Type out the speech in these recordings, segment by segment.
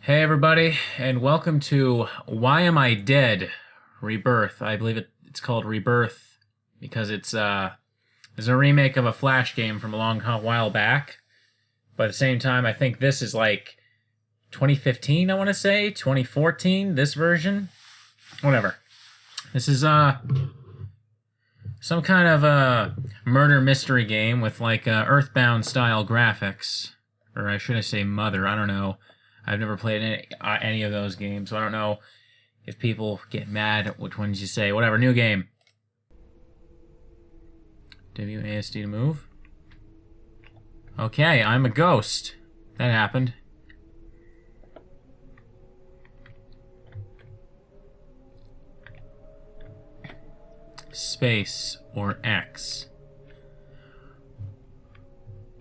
Hey everybody, and welcome to Why Am I Dead? Rebirth. I believe it's called Rebirth because it's a remake of a Flash game from a long while back. But at the same time, I think this is like 2015, I want to say, 2014, this version. Whatever. This is some kind of a murder mystery game with like Earthbound style graphics. Or should I say Mother, I don't know. I've never played any of those games, so I don't know if people get mad at which ones you say. Whatever, new game. WASD to move. Okay, I'm a ghost. That happened. Space or X.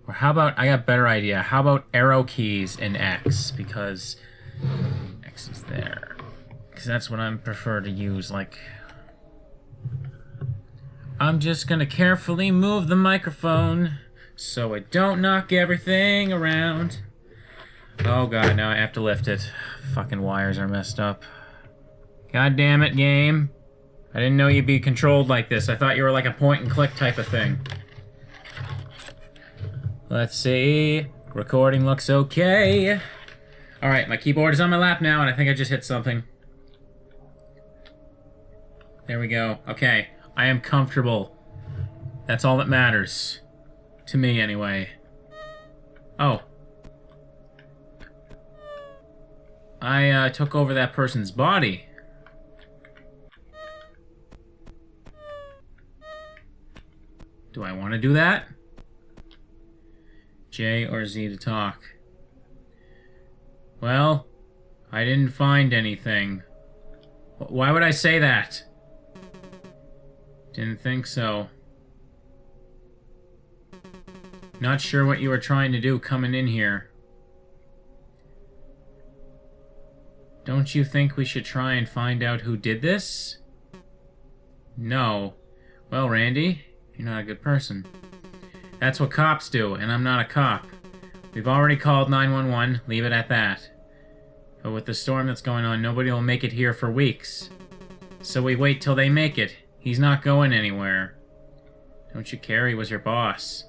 Or how about, I got a better idea. How about arrow keys in X? Because X is there. Because that's what I prefer to use. Like, I'm just gonna carefully move the microphone so I don't knock everything around. Oh god, now I have to lift it. Fucking wires are messed up. God damn it, game. I didn't know you'd be controlled like this. I thought you were like a point and click type of thing. Let's see. Recording looks okay. Alright, my keyboard is on my lap now, and I think I just hit something. There we go. Okay, I am comfortable. That's all that matters. To me, anyway. Oh. I took over that person's body. Do I want to do that? J or Z to talk. Well, I didn't find anything. Why would I say that? Didn't think so. Not sure what you were trying to do coming in here. Don't you think we should try and find out who did this? No. Well, Randy, you're not a good person. That's what cops do, and I'm not a cop. We've already called 911, leave it at that. But with the storm that's going on, nobody will make it here for weeks. So we wait till they make it. He's not going anywhere. Don't you care? He was your boss.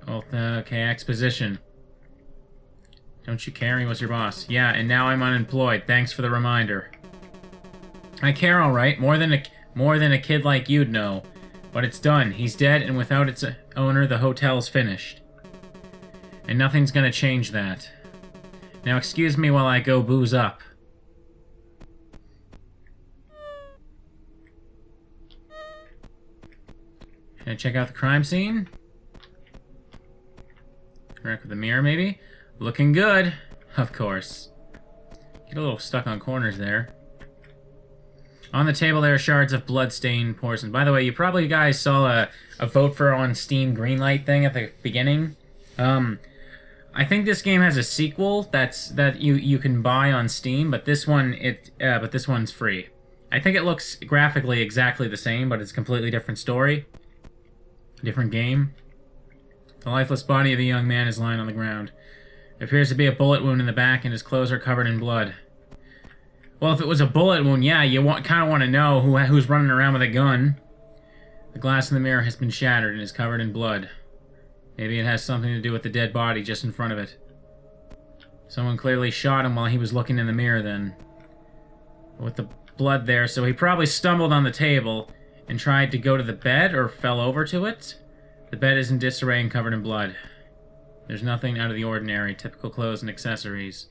Okay, exposition. Don't you care? He was your boss. Yeah, and now I'm unemployed. Thanks for the reminder. I care, all right. More than a kid like you'd know. But it's done. He's dead, and without its owner, the hotel's finished. And nothing's gonna change that. Now excuse me while I go booze up. Should I check out the crime scene? Wreck with the mirror, maybe? Looking good, of course. Get a little stuck on corners there. On the table there are shards of blood-stained porcelain. By the way, you probably guys saw a vote for on Steam greenlight thing at the beginning. I think this game has a sequel that you can buy on Steam, but this one's free. I think it looks graphically exactly the same, but it's a completely different story. Different game. The lifeless body of a young man is lying on the ground. There appears to be a bullet wound in the back, and his clothes are covered in blood. Well, if it was a bullet wound, yeah, you kind of want to know who's running around with a gun. The glass in the mirror has been shattered and is covered in blood. Maybe it has something to do with the dead body just in front of it. Someone clearly shot him while he was looking in the mirror then. With the blood there, so he probably stumbled on the table and tried to go to the bed or fell over to it. The bed is in disarray and covered in blood. There's nothing out of the ordinary, typical clothes and accessories.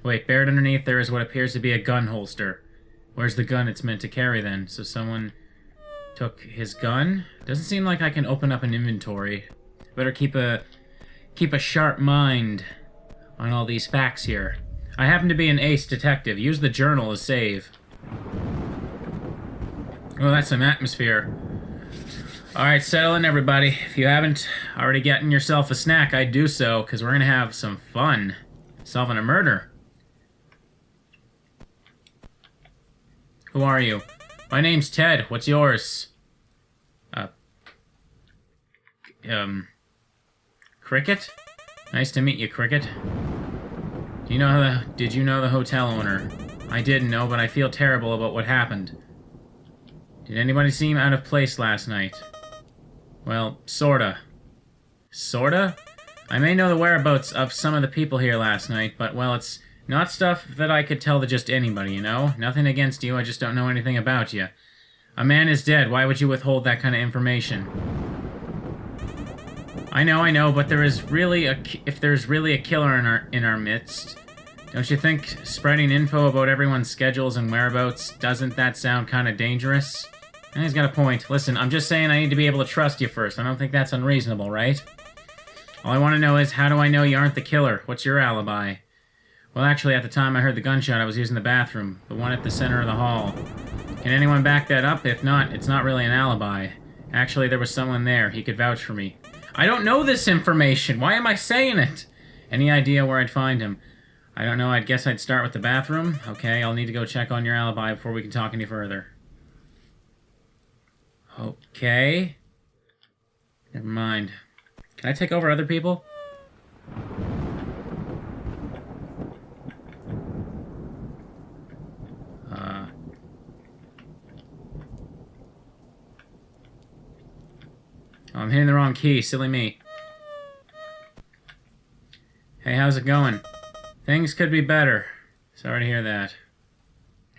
Wait, buried underneath there is what appears to be a gun holster. Where's the gun it's meant to carry then? So someone took his gun? Doesn't seem like I can open up an inventory. Better keep a sharp mind on all these facts here. I happen to be an ace detective. Use the journal as save. Oh, that's some atmosphere. Alright, settle in everybody. If you haven't already gotten yourself a snack, I'd do so, because we're gonna have some fun solving a murder. Who are you? My name's Ted. What's yours? Cricket? Nice to meet you, Cricket. Did you know the hotel owner? I didn't know, but I feel terrible about what happened. Did anybody seem out of place last night? Well, sorta. Sorta? I may know the whereabouts of some of the people here last night, but, well, it's not stuff that I could tell to just anybody, you know? Nothing against you, I just don't know anything about you. A man is dead, why would you withhold that kind of information? I know, but if there's really a killer in our midst, don't you think spreading info about everyone's schedules and whereabouts, doesn't that sound kind of dangerous? And he's got a point. Listen, I'm just saying I need to be able to trust you first. I don't think that's unreasonable, right? All I want to know is, how do I know you aren't the killer? What's your alibi? Well, actually, at the time I heard the gunshot, I was using the bathroom. The one at the center of the hall. Can anyone back that up? If not, it's not really an alibi. Actually, there was someone there. He could vouch for me. I don't know this information! Why am I saying it? Any idea where I'd find him? I don't know, I guess I'd start with the bathroom. Okay, I'll need to go check on your alibi before we can talk any further. Okay. Never mind. Can I take over other people? Oh, I'm hitting the wrong key. Silly me. Hey, how's it going? Things could be better. Sorry to hear that.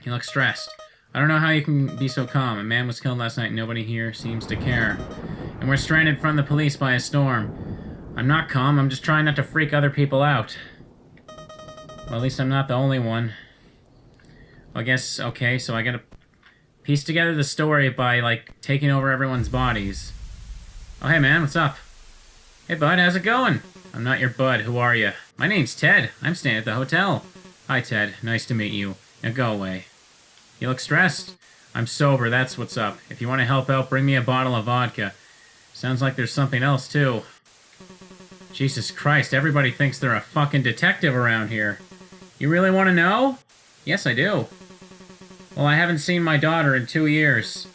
You look stressed. I don't know how you can be so calm. A man was killed last night and nobody here seems to care. And we're stranded from the police by a storm. I'm not calm, I'm just trying not to freak other people out. Well, at least I'm not the only one. Well, I guess, okay, so I gotta piece together the story by, like, taking over everyone's bodies. Oh, hey man, what's up? Hey bud, how's it going? I'm not your bud, who are you? My name's Ted. I'm staying at the hotel. Hi Ted, nice to meet you. Now go away. You look stressed. I'm sober, that's what's up. If you want to help out, bring me a bottle of vodka. Sounds like there's something else too. Jesus Christ, everybody thinks they're a fucking detective around here. You really want to know? Yes, I do. Well, I haven't seen my daughter in 2 years.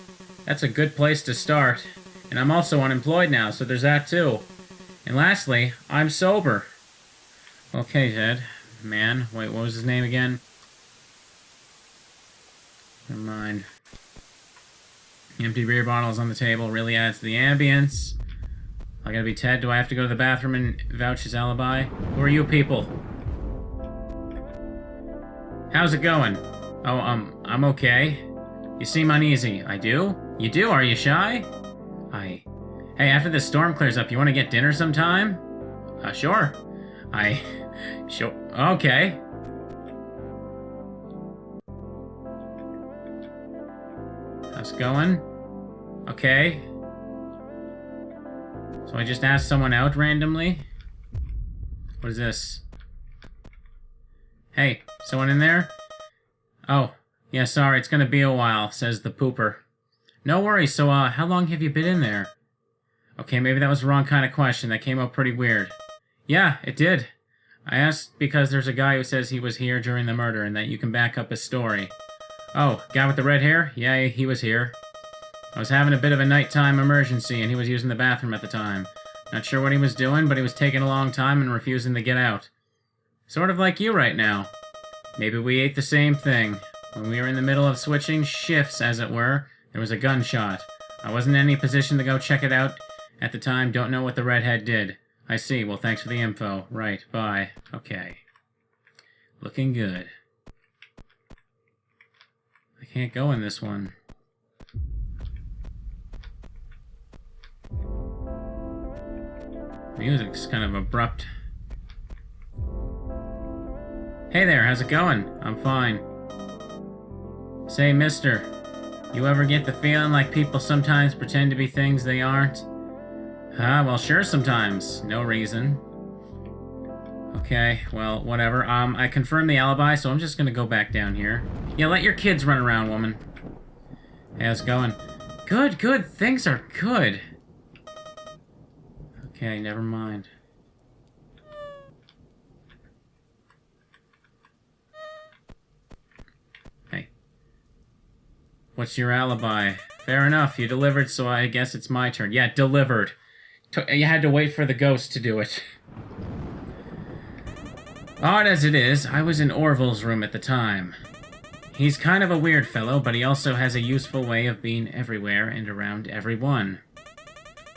That's a good place to start. And I'm also unemployed now, so there's that too. And lastly, I'm sober. Okay, Ted. Man, wait, what was his name again? Never mind. Empty beer bottles on the table really adds to the ambience. I gotta be Ted. Do I have to go to the bathroom and vouch his alibi? Who are you people? How's it going? Oh, I'm okay. You seem uneasy. I do? You do? Are you shy? Hey, after this storm clears up, you want to get dinner sometime? Sure. Sure. Okay. How's it going? Okay. So I just asked someone out randomly? What is this? Hey, someone in there? Oh, yeah, sorry, it's gonna be a while, says the pooper. No worries, so, how long have you been in there? Okay, maybe that was the wrong kind of question. That came out pretty weird. Yeah, it did. I asked because there's a guy who says he was here during the murder and that you can back up his story. Oh, guy with the red hair? Yeah, he was here. I was having a bit of a nighttime emergency and he was using the bathroom at the time. Not sure what he was doing, but he was taking a long time and refusing to get out. Sort of like you right now. Maybe we ate the same thing. When we were in the middle of switching shifts, as it were, there was a gunshot. I wasn't in any position to go check it out at the time. Don't know what the redhead did. I see. Well, thanks for the info. Right. Bye. Okay. Looking good. I can't go in this one. Music's kind of abrupt. Hey there, how's it going? I'm fine. Say, mister, you ever get the feeling like people sometimes pretend to be things they aren't? Well, sure, sometimes. No reason. Okay, well, whatever. I confirmed the alibi, so I'm just gonna go back down here. Yeah, let your kids run around, woman. Hey, how's it going? Good, good. Things are good. Okay, never mind. Hey. What's your alibi? Fair enough, you delivered, so I guess it's my turn. Yeah, delivered. You had to wait for the ghost to do it. Oh, Odd as it is, I was in Orville's room at the time. He's kind of a weird fellow, but he also has a useful way of being everywhere and around everyone.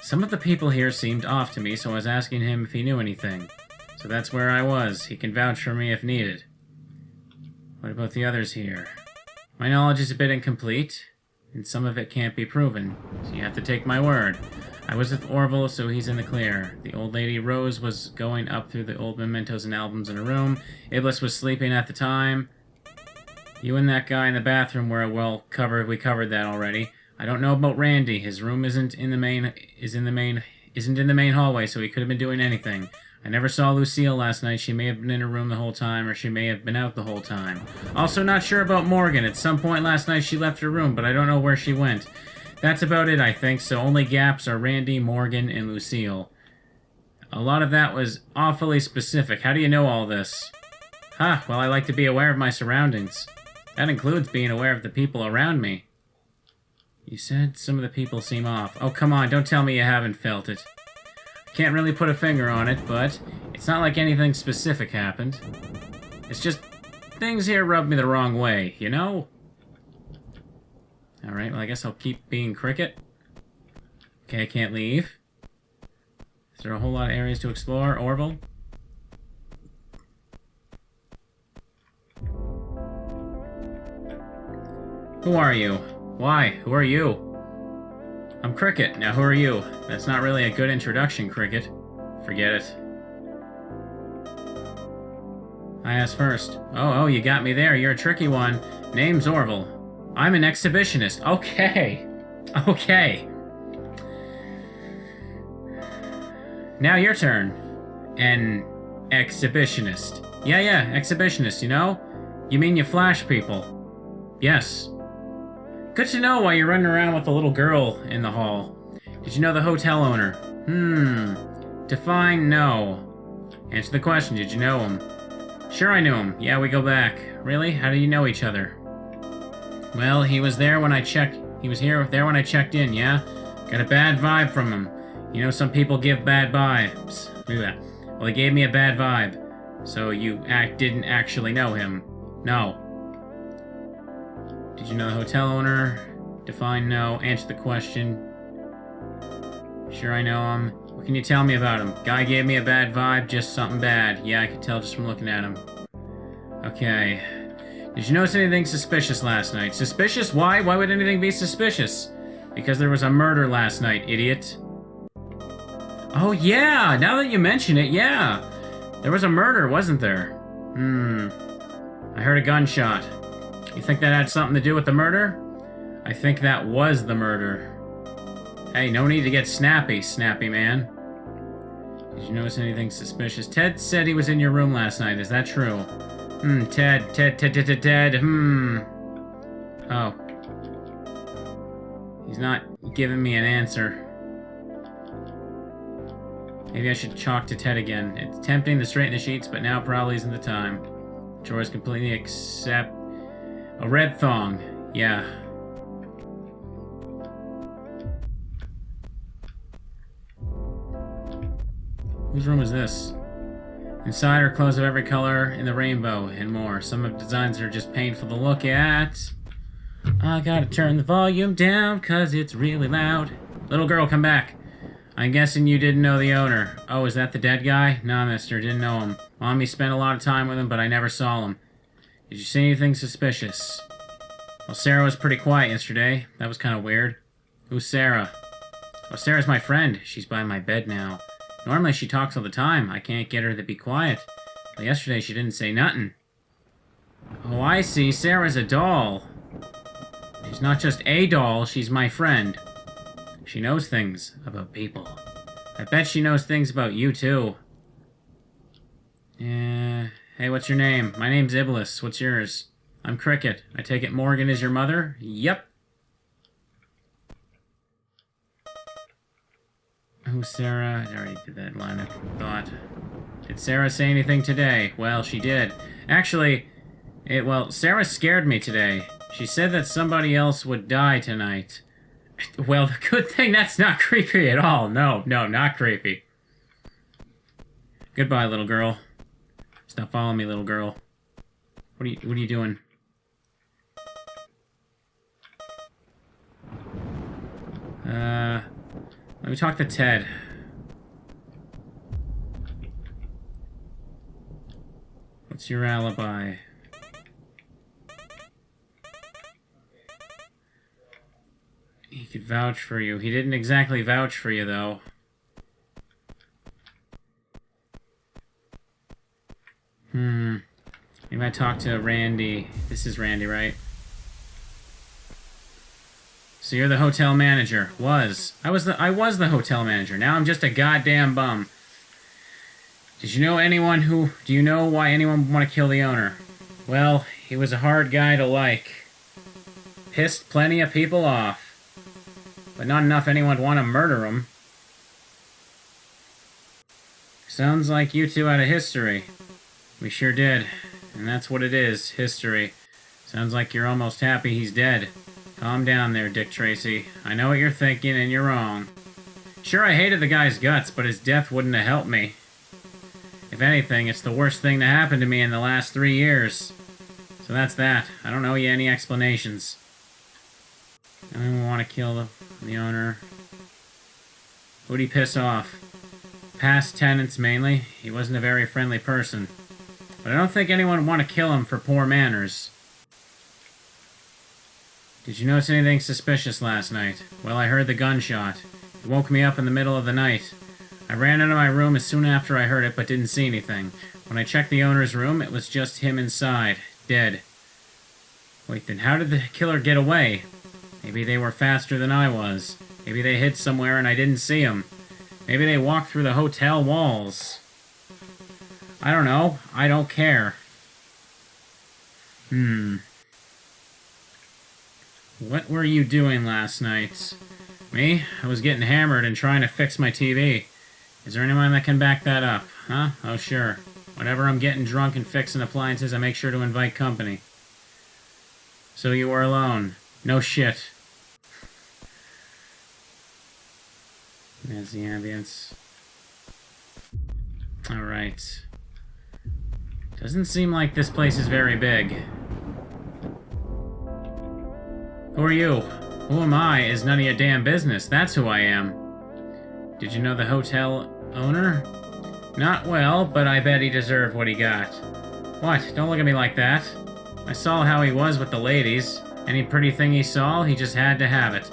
Some of the people here seemed off to me, so I was asking him if he knew anything. So that's where I was. He can vouch for me if needed. What about the others here? My knowledge is a bit incomplete, and some of it can't be proven, so you have to take my word. I was with Orville, so he's in the clear. The old lady Rose was going up through the old mementos and albums in her room. Iblis was sleeping at the time. You and that guy in the bathroom were well covered. We covered that already. I don't know about Randy. His room isn't in the main hallway, so he could have been doing anything. I never saw Lucille last night. She may have been in her room the whole time, or she may have been out the whole time. Also not sure about Morgan. At some point last night she left her room, but I don't know where she went. That's about it, I think, so only gaps are Randy, Morgan, and Lucille. A lot of that was awfully specific. How do you know all this? Well, I like to be aware of my surroundings. That includes being aware of the people around me. You said some of the people seem off. Oh, come on, don't tell me you haven't felt it. I can't really put a finger on it, but it's not like anything specific happened. It's just things here rub me the wrong way, you know? Alright, well, I guess I'll keep being Cricket. Okay, I can't leave. Is there a whole lot of areas to explore, Orville? Who are you? Why? Who are you? I'm Cricket. Now who are you? That's not really a good introduction, Cricket. Forget it. I asked first. Oh, you got me there. You're a tricky one. Name's Orville. I'm an exhibitionist. Okay. Now your turn. An exhibitionist. Yeah, exhibitionist, you know? You mean you flash people? Yes. Good to know why you're running around with the little girl in the hall. Did you know the hotel owner? Define no. Answer the question, did you know him? Sure I knew him. Yeah, we go back. Really? How do you know each other? Well, he was there when I checked. He was there when I checked in, yeah? Got a bad vibe from him. You know, some people give bad vibes. Look at that. Well, he gave me a bad vibe. So you didn't actually know him? No. Did you know the hotel owner? Define no. Answer the question. Sure I know him. What can you tell me about him? Guy gave me a bad vibe, just something bad. Yeah, I could tell just from looking at him. Okay. Did you notice anything suspicious last night? Suspicious? Why? Why would anything be suspicious? Because there was a murder last night, idiot. Oh yeah! Now that you mention it, yeah! There was a murder, wasn't there? I heard a gunshot. You think that had something to do with the murder? I think that was the murder. Hey, no need to get snappy, snappy man. Did you notice anything suspicious? Ted said he was in your room last night. Is that true? Ted. Oh. He's not giving me an answer. Maybe I should talk to Ted again. It's tempting to straighten the sheets, but now probably isn't the time. Chores completely except a red thong. Yeah. Whose room is this? Inside are clothes of every color in the rainbow and more. Some of the designs are just painful to look at. I gotta turn the volume down cause it's really loud. Little girl, come back. I'm guessing you didn't know the owner. Oh, is that the dead guy? Nah, mister, didn't know him. Mommy spent a lot of time with him, but I never saw him. Did you see anything suspicious? Well, Sarah was pretty quiet yesterday. That was kind of weird. Who's Sarah? Oh, Sarah's my friend. She's by my bed now. Normally she talks all the time. I can't get her to be quiet. But yesterday she didn't say nothing. Oh, I see. Sarah's a doll. She's not just a doll, she's my friend. She knows things about people. I bet she knows things about you, too. Yeah. Hey, what's your name? My name's Iblis. What's yours? I'm Cricket. I take it Morgan is your mother? Yep. Who's Sarah? I already did that line of thought. Did Sarah say anything today? Well, she did. Actually, Sarah scared me today. She said that somebody else would die tonight. Well, the good thing that's not creepy at all. No, not creepy. Goodbye, little girl. Stop following me, little girl. What are you doing? Let me talk to Ted. What's your alibi? He could vouch for you. He didn't exactly vouch for you, though. Maybe I talk to Randy. This is Randy, right? So you're the hotel manager. I was the hotel manager. Now I'm just a goddamn bum. Do you know why anyone would want to kill the owner? Well, he was a hard guy to like. Pissed plenty of people off. But not enough anyone would want to murder him. Sounds like you two had a history. We sure did. And that's what it is, history. Sounds like you're almost happy he's dead. Calm down there, Dick Tracy. I know what you're thinking, and you're wrong. Sure, I hated the guy's guts, but his death wouldn't have helped me. If anything, it's the worst thing to happen to me in the last 3 years. So that's that. I don't owe you any explanations. I don't want to kill the owner. Who'd he piss off? Past tenants, mainly. He wasn't a very friendly person. But I don't think anyone would want to kill him for poor manners. Did you notice anything suspicious last night? Well, I heard the gunshot. It woke me up in the middle of the night. I ran into my room as soon after I heard it, but didn't see anything. When I checked the owner's room, it was just him inside, dead. Wait, then how did the killer get away? Maybe they were faster than I was. Maybe they hid somewhere and I didn't see them. Maybe they walked through the hotel walls. I don't know. I don't care. What were you doing last night? Me? I was getting hammered and trying to fix my TV. Is there anyone that can back that up? Huh? Oh, sure. Whenever I'm getting drunk and fixing appliances, I make sure to invite company. So you were alone. No shit. There's the ambience. Alright. Doesn't seem like this place is very big. Who are you? Who am I is none of your damn business. That's who I am. Did you know the hotel owner? Not well, but I bet he deserved what he got. What? Don't look at me like that. I saw how he was with the ladies. Any pretty thing he saw, he just had to have it.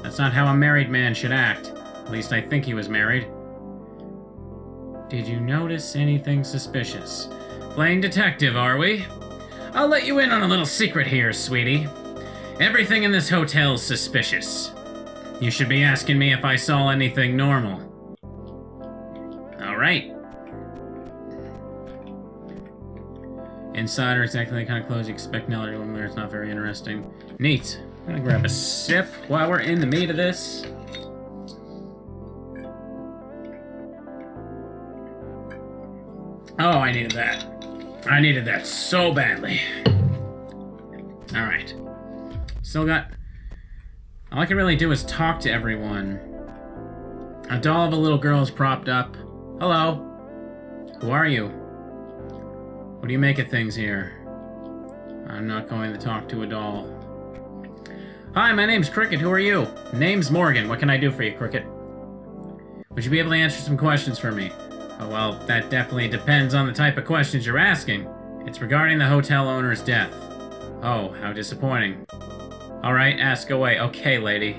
That's not how a married man should act. At least I think he was married. Did you notice anything suspicious? Playing detective, are we? I'll let you in on a little secret here, sweetie. Everything in this hotel's suspicious. You should be asking me if I saw anything normal. Alright. Insider, exactly the kind of clothes you expect Neller to wear. It's not very interesting. Neat. I'm gonna grab a sip while we're in the meat of this. Oh, I needed that. I needed that so badly. Alright. Still got... All I can really do is talk to everyone. A doll of a little girl is propped up. Hello. Who are you? What do you make of things here? I'm not going to talk to a doll. Hi, my name's Cricket. Who are you? Name's Morgan. What can I do for you, Cricket? Would you be able to answer some questions for me? Oh, well, that definitely depends on the type of questions you're asking. It's regarding the hotel owner's death. Oh, how disappointing. Alright, ask away. Okay, lady.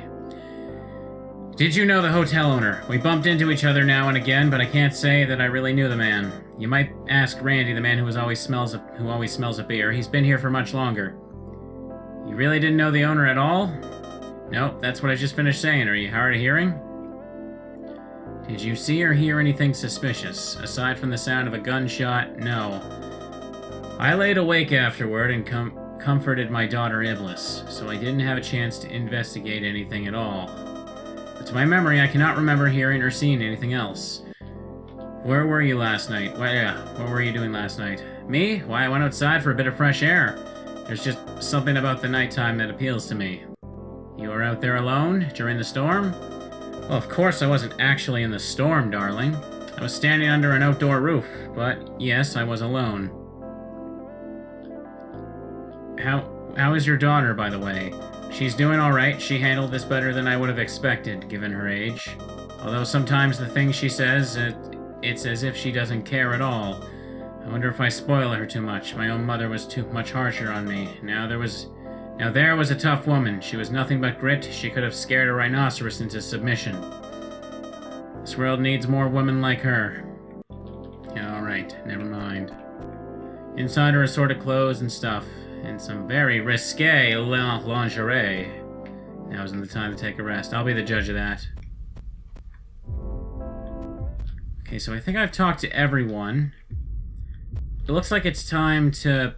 Did you know the hotel owner? We bumped into each other now and again, but I can't say that I really knew the man. You might ask Randy, the man who always smells a beer. He's been here for much longer. You really didn't know the owner at all? Nope, that's what I just finished saying. Are you hard of hearing? Did you see or hear anything suspicious? Aside from the sound of a gunshot, no. I laid awake afterward and comforted my daughter Iblis, so I didn't have a chance to investigate anything at all. But to my memory, I cannot remember hearing or seeing anything else. Where were you last night? What were you doing last night? Me? Why, I went outside for a bit of fresh air. There's just something about the nighttime that appeals to me. You were out there alone during the storm? Well, of course I wasn't actually in the storm, darling. I was standing under an outdoor roof, but yes, I was alone. How is your daughter, by the way? She's doing alright. She handled this better than I would have expected, given her age. Although sometimes the things she says, it's as if she doesn't care at all. I wonder if I spoil her too much. My own mother was too much harsher on me. Now there was a tough woman. She was nothing but grit. She could have scared a rhinoceros into submission. This world needs more women like her. Alright, never mind. Inside are assorted clothes and stuff, and some very risque lingerie. Now isn't the time to take a rest. I'll be the judge of that. Okay, so I think I've talked to everyone. It looks like it's time to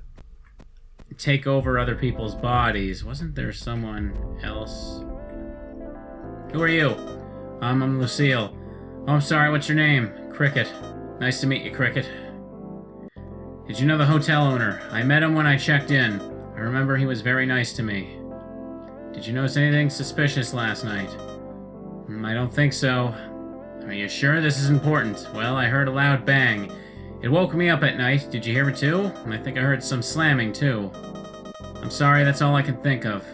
take over other people's bodies. Wasn't there someone else? Who are you? I'm Lucille. Oh, I'm sorry, what's your name? Cricket. Nice to meet you, Cricket. Did you know the hotel owner? I met him when I checked in. I remember he was very nice to me. Did you notice anything suspicious last night? I don't think so. Are you sure this is important? Well, I heard a loud bang. It woke me up at night. Did you hear it too? And I think I heard some slamming too. I'm sorry, that's all I can think of.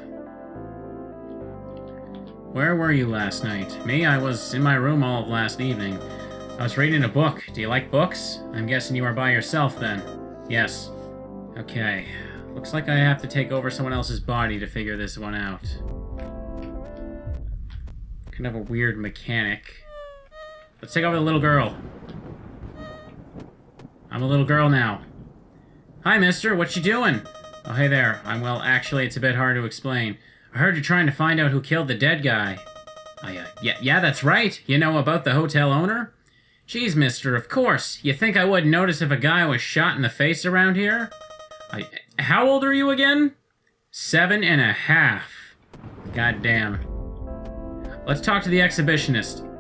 Where were you last night? Me? I was in my room all of last evening. I was reading a book. Do you like books? I'm guessing you were by yourself then. Yes. Okay. Looks like I have to take over someone else's body to figure this one out. Kind of a weird mechanic. Let's take over the little girl. I'm a little girl now. Hi, mister. What you doing? Oh, hey there. Well, actually, it's a bit hard to explain. I heard you're trying to find out who killed the dead guy. Oh, yeah, that's right. You know about the hotel owner? Geez, mister, of course. You think I wouldn't notice if a guy was shot in the face around here? How old are you again? 7.5. Goddamn. Let's talk to the exhibitionist.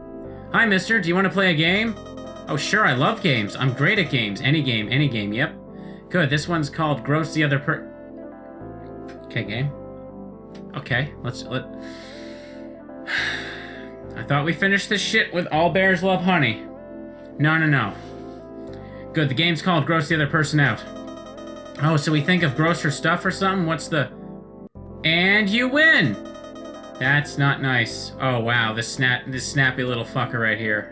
Hi, mister. Do you want to play a game? Oh, sure, I love games. I'm great at games. Any game, yep. Good, this one's called Gross the Other Okay, game. Okay, let... I thought we finished this shit with All Bears Love Honey. No. Good, the game's called Gross the Other Person Out. Oh, so we think of grosser stuff or something? What's the... And you win! That's not nice. Oh, wow, this snappy little fucker right here.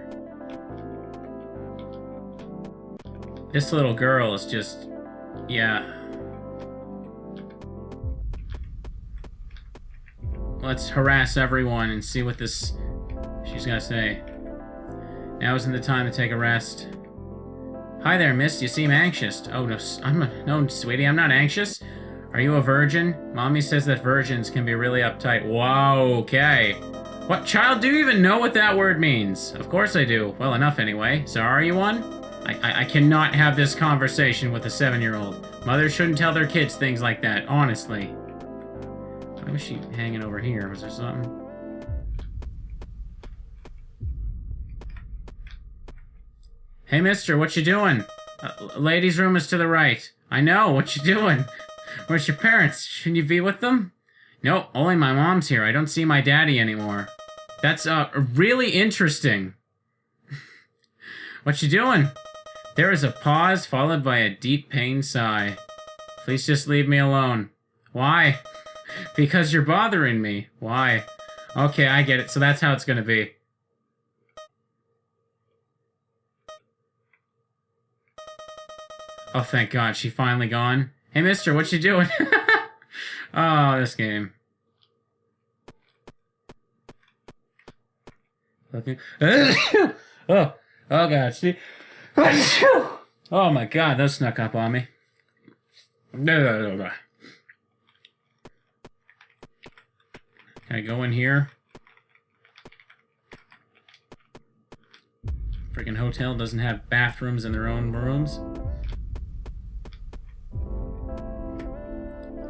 This little girl is just... yeah. Let's harass everyone and see what this... she's gonna say. Now isn't the time to take a rest. Hi there, miss. You seem anxious. Oh, no, no, sweetie, I'm not anxious. Are you a virgin? Mommy says that virgins can be really uptight. Whoa, okay. What, child, do you even know what that word means? Of course I do. Well, enough anyway. So are you one? I cannot have this conversation with a 7-year-old. Mothers shouldn't tell their kids things like that, honestly. Why was she hanging over here? Was there something? Hey, mister, what you doing? Ladies' room is to the right. I know, what you doing? Where's your parents? Shouldn't you be with them? Nope, only my mom's here. I don't see my daddy anymore. That's, really interesting. What you doing? There is a pause followed by a deep pain sigh. Please just leave me alone. Why? Because you're bothering me. Why? Okay, I get it. So that's how it's gonna be. Oh, thank God. She finally gone. Hey, mister, what you doing? Oh, this game. Okay. Oh, God. See? Oh, my God. Those snuck up on me. Can I go in here? Freaking hotel doesn't have bathrooms in their own rooms.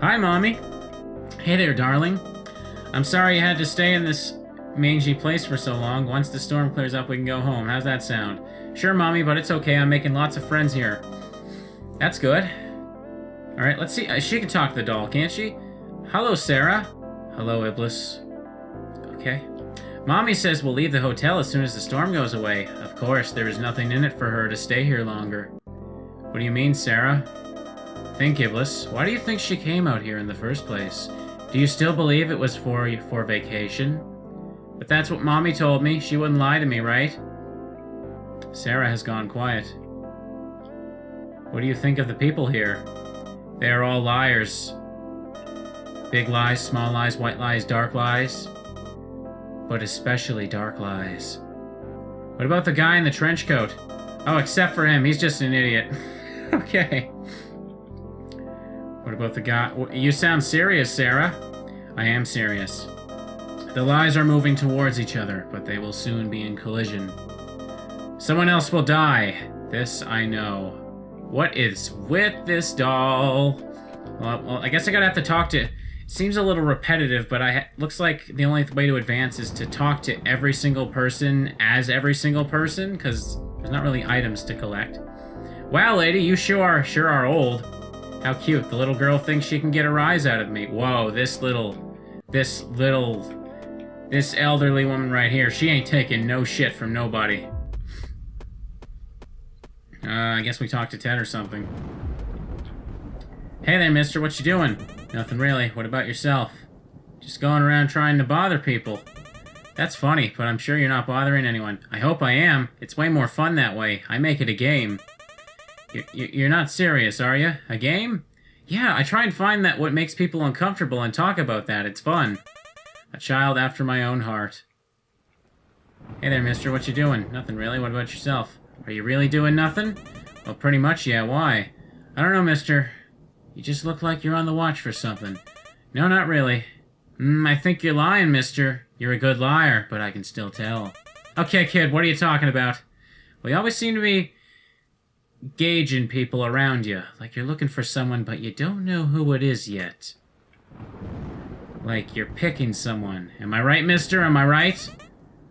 Hi, Mommy. Hey there, darling. I'm sorry you had to stay in this mangy place for so long. Once the storm clears up, we can go home. How's that sound? Sure, Mommy, but it's okay. I'm making lots of friends here. That's good. Alright, let's see. She can talk to the doll, can't she? Hello, Sarah. Hello, Iblis. Okay. Mommy says we'll leave the hotel as soon as the storm goes away. Of course, there is nothing in it for her to stay here longer. What do you mean, Sarah? Think, Iblis. Why do you think she came out here in the first place? Do you still believe it was for vacation? But that's what Mommy told me. She wouldn't lie to me, right? Sarah has gone quiet. What do you think of the people here? They are all liars. Big lies, small lies, white lies, dark lies. But especially dark lies. What about the guy in the trench coat? Oh, except for him. He's just an idiot. Okay. What about the guy? You sound serious, Sarah. I am serious. The lies are moving towards each other, but they will soon be in collision. Someone else will die. This I know. What is with this doll? Well, I guess I gotta have to talk to... It seems a little repetitive, but looks like the only way to advance is to talk to every single person as every single person, because there's not really items to collect. Wow, lady, you sure are old. How cute. The little girl thinks she can get a rise out of me. Whoa, this elderly woman right here, she ain't taking no shit from nobody. I guess we talked to Ted or something. Hey there, mister, what you doing? Nothing really. What about yourself? Just going around trying to bother people. That's funny, but I'm sure you're not bothering anyone. I hope I am. It's way more fun that way. I make it a game. You're not serious, are you? A game? Yeah, I try and find that what makes people uncomfortable and talk about that. It's fun. A child after my own heart. Hey there, mister, what you doing? Nothing really. What about yourself? Are you really doing nothing? Well, pretty much, yeah. Why? I don't know, mister. You just look like you're on the watch for something. No, not really. I think you're lying, mister. You're a good liar, but I can still tell. Okay, kid, what are you talking about? Well, you always seem to be gauging people around you. Like you're looking for someone, but you don't know who it is yet. Like you're picking someone. Am I right, mister? Am I right?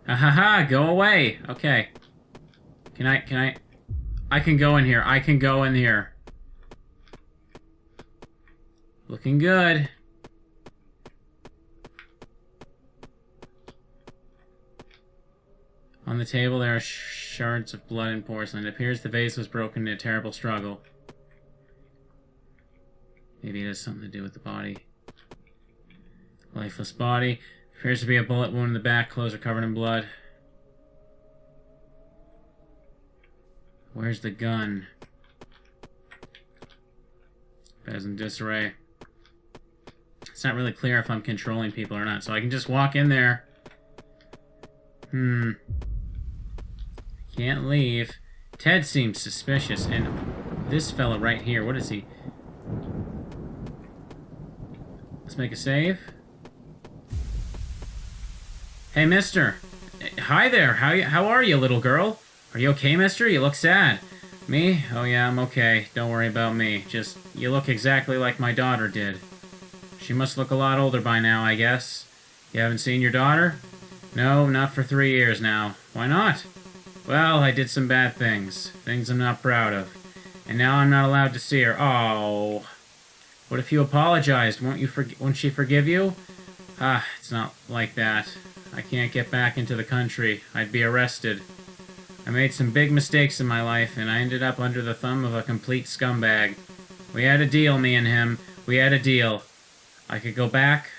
Ha ha ha, go away. Okay. I can go in here. I can go in here. Looking good. On the table there are shards of blood and porcelain. It appears the vase was broken in a terrible struggle. Maybe it has something to do with the body. Lifeless body. Appears to be a bullet wound in the back. Clothes are covered in blood. Where's the gun? Bed's in disarray. It's not really clear if I'm controlling people or not, so I can just walk in there. Can't leave. Ted seems suspicious, and this fella right here, what is he? Let's make a save. Hey, mister. Hi there. How are you, little girl? Are you okay, mister? You look sad. Me? Oh yeah, I'm okay. Don't worry about me. Just, you look exactly like my daughter did. She must look a lot older by now, I guess. You haven't seen your daughter? No, not for 3 years now. Why not? Well, I did some bad things. Things I'm not proud of. And now I'm not allowed to see her. Oh. What if you apologized? Won't she forgive you? Ah, it's not like that. I can't get back into the country. I'd be arrested. I made some big mistakes in my life, and I ended up under the thumb of a complete scumbag. We had a deal, me and him. We had a deal. I could go back.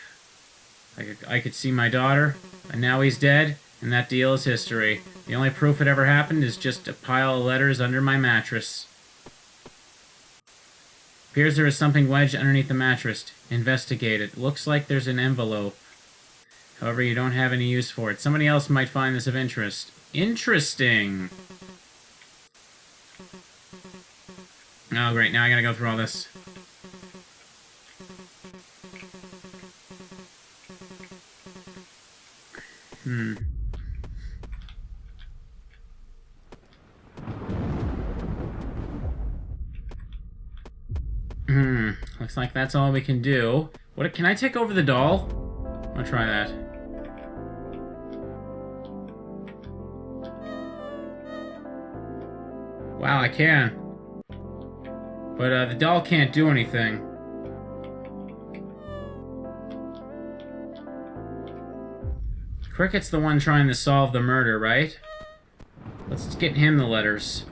I could see my daughter, and now he's dead, and that deal is history. The only proof it ever happened is just a pile of letters under my mattress. Appears there is something wedged underneath the mattress. Investigate it. Looks like there's an envelope. However, you don't have any use for it. Somebody else might find this of interest. Interesting. Oh, great. Now I gotta go through all this. Looks like that's all we can do. What? Can I take over the doll? I'll try that. Wow, I can. But the doll can't do anything. Cricket's the one trying to solve the murder, right? Let's get him the letters.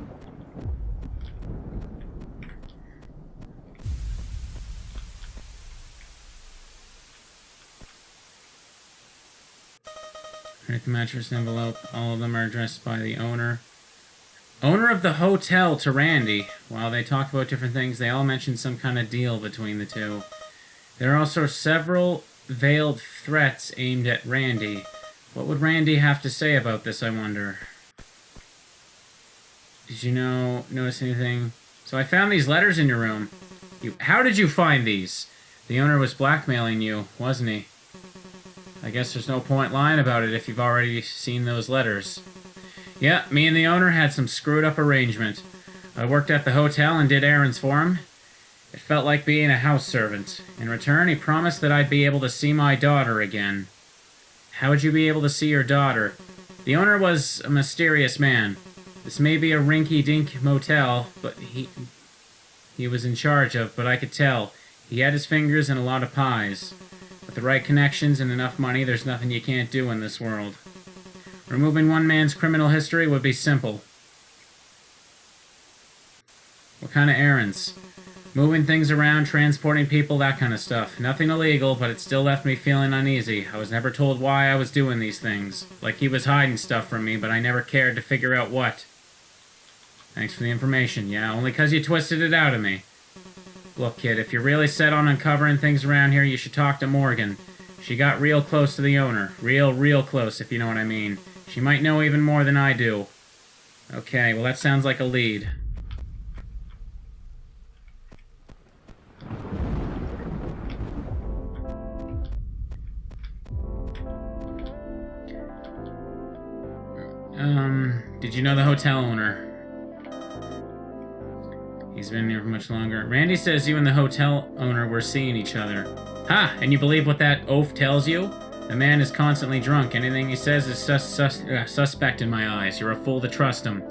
Here's the mattress envelope. All of them are addressed by the owner. Owner of the hotel to Randy. While they talked about different things, they all mentioned some kind of deal between the two. There are also several veiled threats aimed at Randy. What would Randy have to say about this, I wonder? Did you notice anything? So I found these letters in your room. How did you find these? The owner was blackmailing you, wasn't he? I guess there's no point lying about it if you've already seen those letters. Yeah, me and the owner had some screwed up arrangement. I worked at the hotel and did errands for him. It felt like being a house servant. In return, he promised that I'd be able to see my daughter again. How would you be able to see your daughter? The owner was a mysterious man. This may be a rinky-dink motel, but he was in charge of, but I could tell. He had his fingers in a lot of pies. With the right connections and enough money, there's nothing you can't do in this world. Removing one man's criminal history would be simple. What kind of errands? Moving things around, transporting people, that kind of stuff. Nothing illegal, but it still left me feeling uneasy. I was never told why I was doing these things. Like he was hiding stuff from me, but I never cared to figure out what. Thanks for the information. Yeah, only 'cause you twisted it out of me. Look, kid, if you're really set on uncovering things around here, you should talk to Morgan. She got real close to the owner. Real close, if you know what I mean. She might know even more than I do. Okay, well that sounds like a lead. Did you know the hotel owner? He's been here for much longer. Randy says you and the hotel owner were seeing each other. Ha! And you believe what that oaf tells you? The man is constantly drunk. Anything he says is suspect in my eyes. You're a fool to trust him.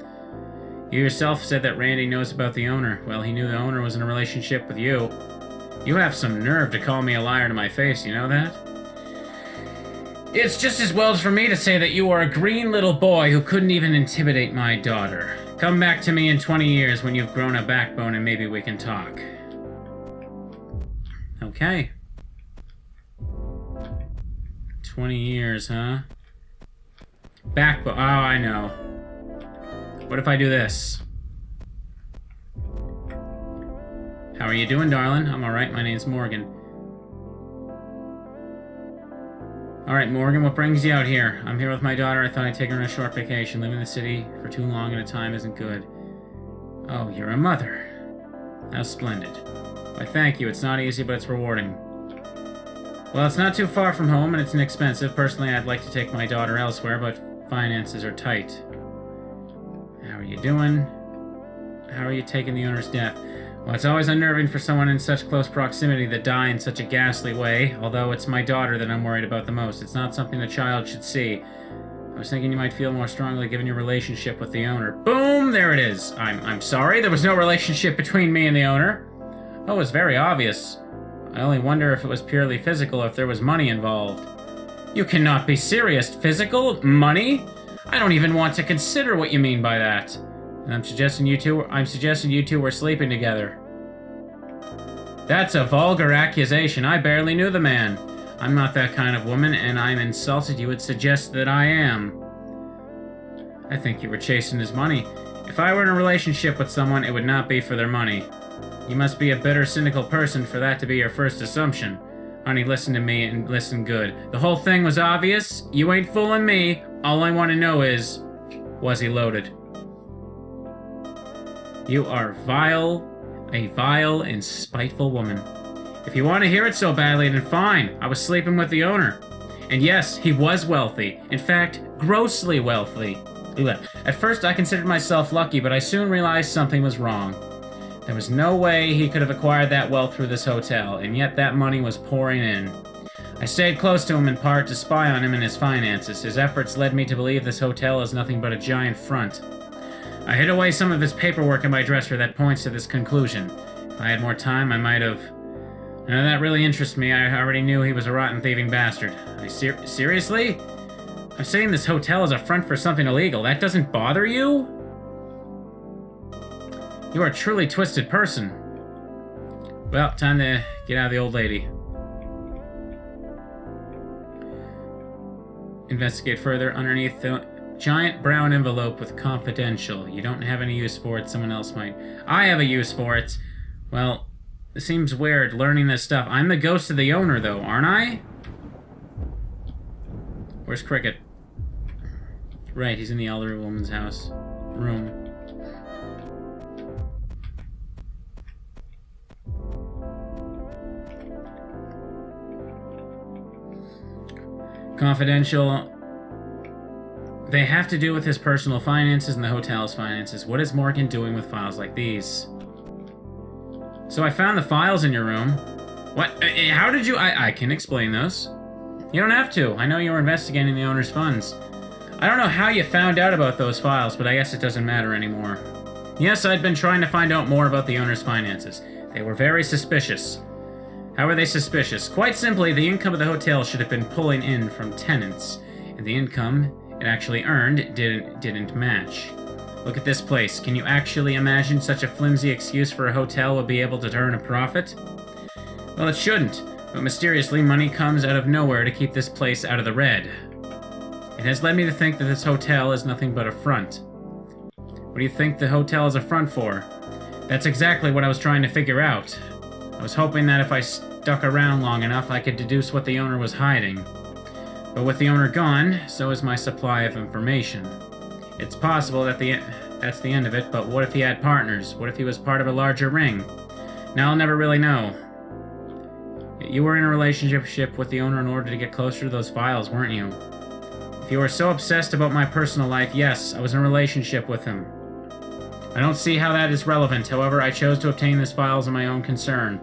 You yourself said that Randy knows about the owner. Well, he knew the owner was in a relationship with you. You have some nerve to call me a liar to my face, you know that? It's just as well for me to say that you are a green little boy who couldn't even intimidate my daughter. Come back to me in 20 years when you've grown a backbone and maybe we can talk. Okay. 20 years, huh? Backbone. Oh, I know. What if I do this? How are you doing, darling? I'm alright. My name's Morgan. Alright, Morgan, what brings you out here? I'm here with my daughter. I thought I'd take her on a short vacation. Living in the city for too long at a time isn't good. Oh, you're a mother. How splendid. Why, thank you. It's not easy, but it's rewarding. Well, it's not too far from home, and it's inexpensive. Personally, I'd like to take my daughter elsewhere, but finances are tight. How are you doing? How are you taking the owner's death? Well, it's always unnerving for someone in such close proximity to die in such a ghastly way, although it's my daughter that I'm worried about the most. It's not something a child should see. I was thinking you might feel more strongly given your relationship with the owner. Boom! There it is. I'm sorry, there was no relationship between me and the owner. Oh, it was very obvious. I only wonder if it was purely physical or if there was money involved. You cannot be serious. Physical? Money? I don't even want to consider what you mean by that. And I'm suggesting you two were sleeping together. That's a vulgar accusation. I barely knew the man. I'm not that kind of woman, and I'm insulted you would suggest that I am. I think you were chasing his money. If I were in a relationship with someone, it would not be for their money. You must be a bitter, cynical person for that to be your first assumption. Honey, listen to me and listen good. The whole thing was obvious. You ain't fooling me. All I want to know is, was he loaded? You are a vile and spiteful woman. If you want to hear it so badly, then fine. I was sleeping with the owner. And yes, he was wealthy. In fact, grossly wealthy. At first, I considered myself lucky, but I soon realized something was wrong. There was no way he could have acquired that wealth through this hotel, and yet that money was pouring in. I stayed close to him in part to spy on him and his finances. His efforts led me to believe this hotel is nothing but a giant front. I hid away some of his paperwork in my dresser that points to this conclusion. If I had more time, I might have... None of that really interests me. I already knew he was a rotten, thieving bastard. Seriously? I'm saying this hotel is a front for something illegal. That doesn't bother you? You are a truly twisted person. Well, time to get out of the old lady. Investigate further underneath the giant brown envelope with confidential. You don't have any use for it, someone else might. I have a use for it. Well, it seems weird learning this stuff. I'm the ghost of the owner, though, aren't I? Where's Cricket? Right, he's in the elderly woman's house. Room. Confidential. They have to do with his personal finances and the hotel's finances. What is Morgan doing with files like these? So I found the files in your room. What? How did you... I can explain those. You don't have to. I know you were investigating the owner's funds. I don't know how you found out about those files, but I guess it doesn't matter anymore. Yes, I'd been trying to find out more about the owner's finances. They were very suspicious. How were they suspicious? Quite simply, the income of the hotel should have been pulling in from tenants, and the income it actually earned didn't match. Look at this place. Can you actually imagine such a flimsy excuse for a hotel would be able to earn a profit? Well, it shouldn't, but mysteriously money comes out of nowhere to keep this place out of the red. It has led me to think that this hotel is nothing but a front. What do you think the hotel is a front for? That's exactly what I was trying to figure out. I was hoping that if I stuck around long enough, I could deduce what the owner was hiding. But with the owner gone, so is my supply of information. It's possible that that's the end of it, but what if he had partners? What if he was part of a larger ring? Now I'll never really know. You were in a relationship with the owner in order to get closer to those files, weren't you? If you were so obsessed about my personal life, yes, I was in a relationship with him. I don't see how that is relevant. However, I chose to obtain these files on my own concern.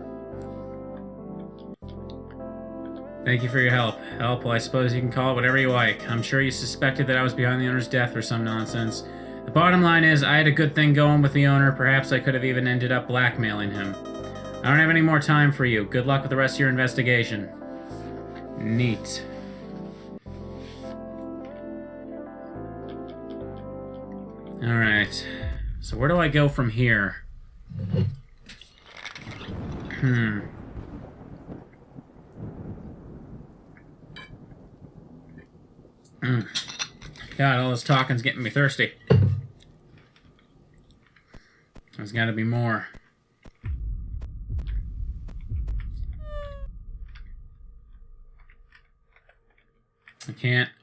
Thank you for your help. Help, well, I suppose you can call it whatever you like. I'm sure you suspected that I was behind the owner's death or some nonsense. The bottom line is, I had a good thing going with the owner. Perhaps I could have even ended up blackmailing him. I don't have any more time for you. Good luck with the rest of your investigation. Neat. Alright. So where do I go from here? God, all this talking's getting me thirsty. There's gotta be more.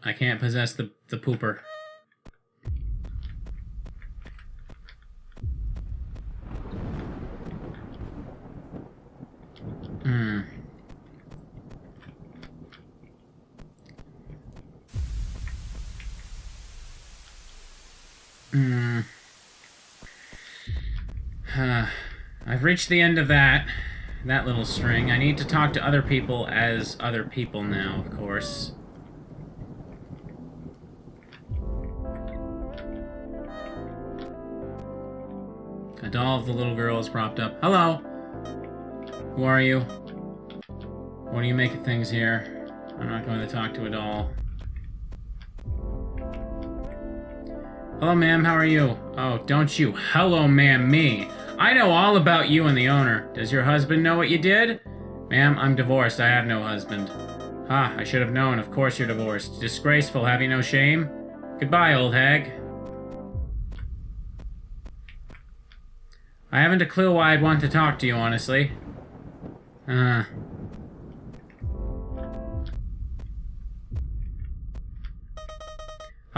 I can't possess the pooper. I've reached the end of that little string. I need to talk to other people as other people now, of course. A doll of the little girl is propped up. Hello! Who are you? What do you make of things here? I'm not going to talk to a doll. Hello, ma'am, how are you? Oh, don't you hello, ma'am, me. I know all about you and the owner. Does your husband know what you did? Ma'am, I'm divorced. I have no husband. Ha, I should have known. Of course you're divorced. Disgraceful. Have you no shame? Goodbye, old hag. I haven't a clue why I'd want to talk to you, honestly. Oh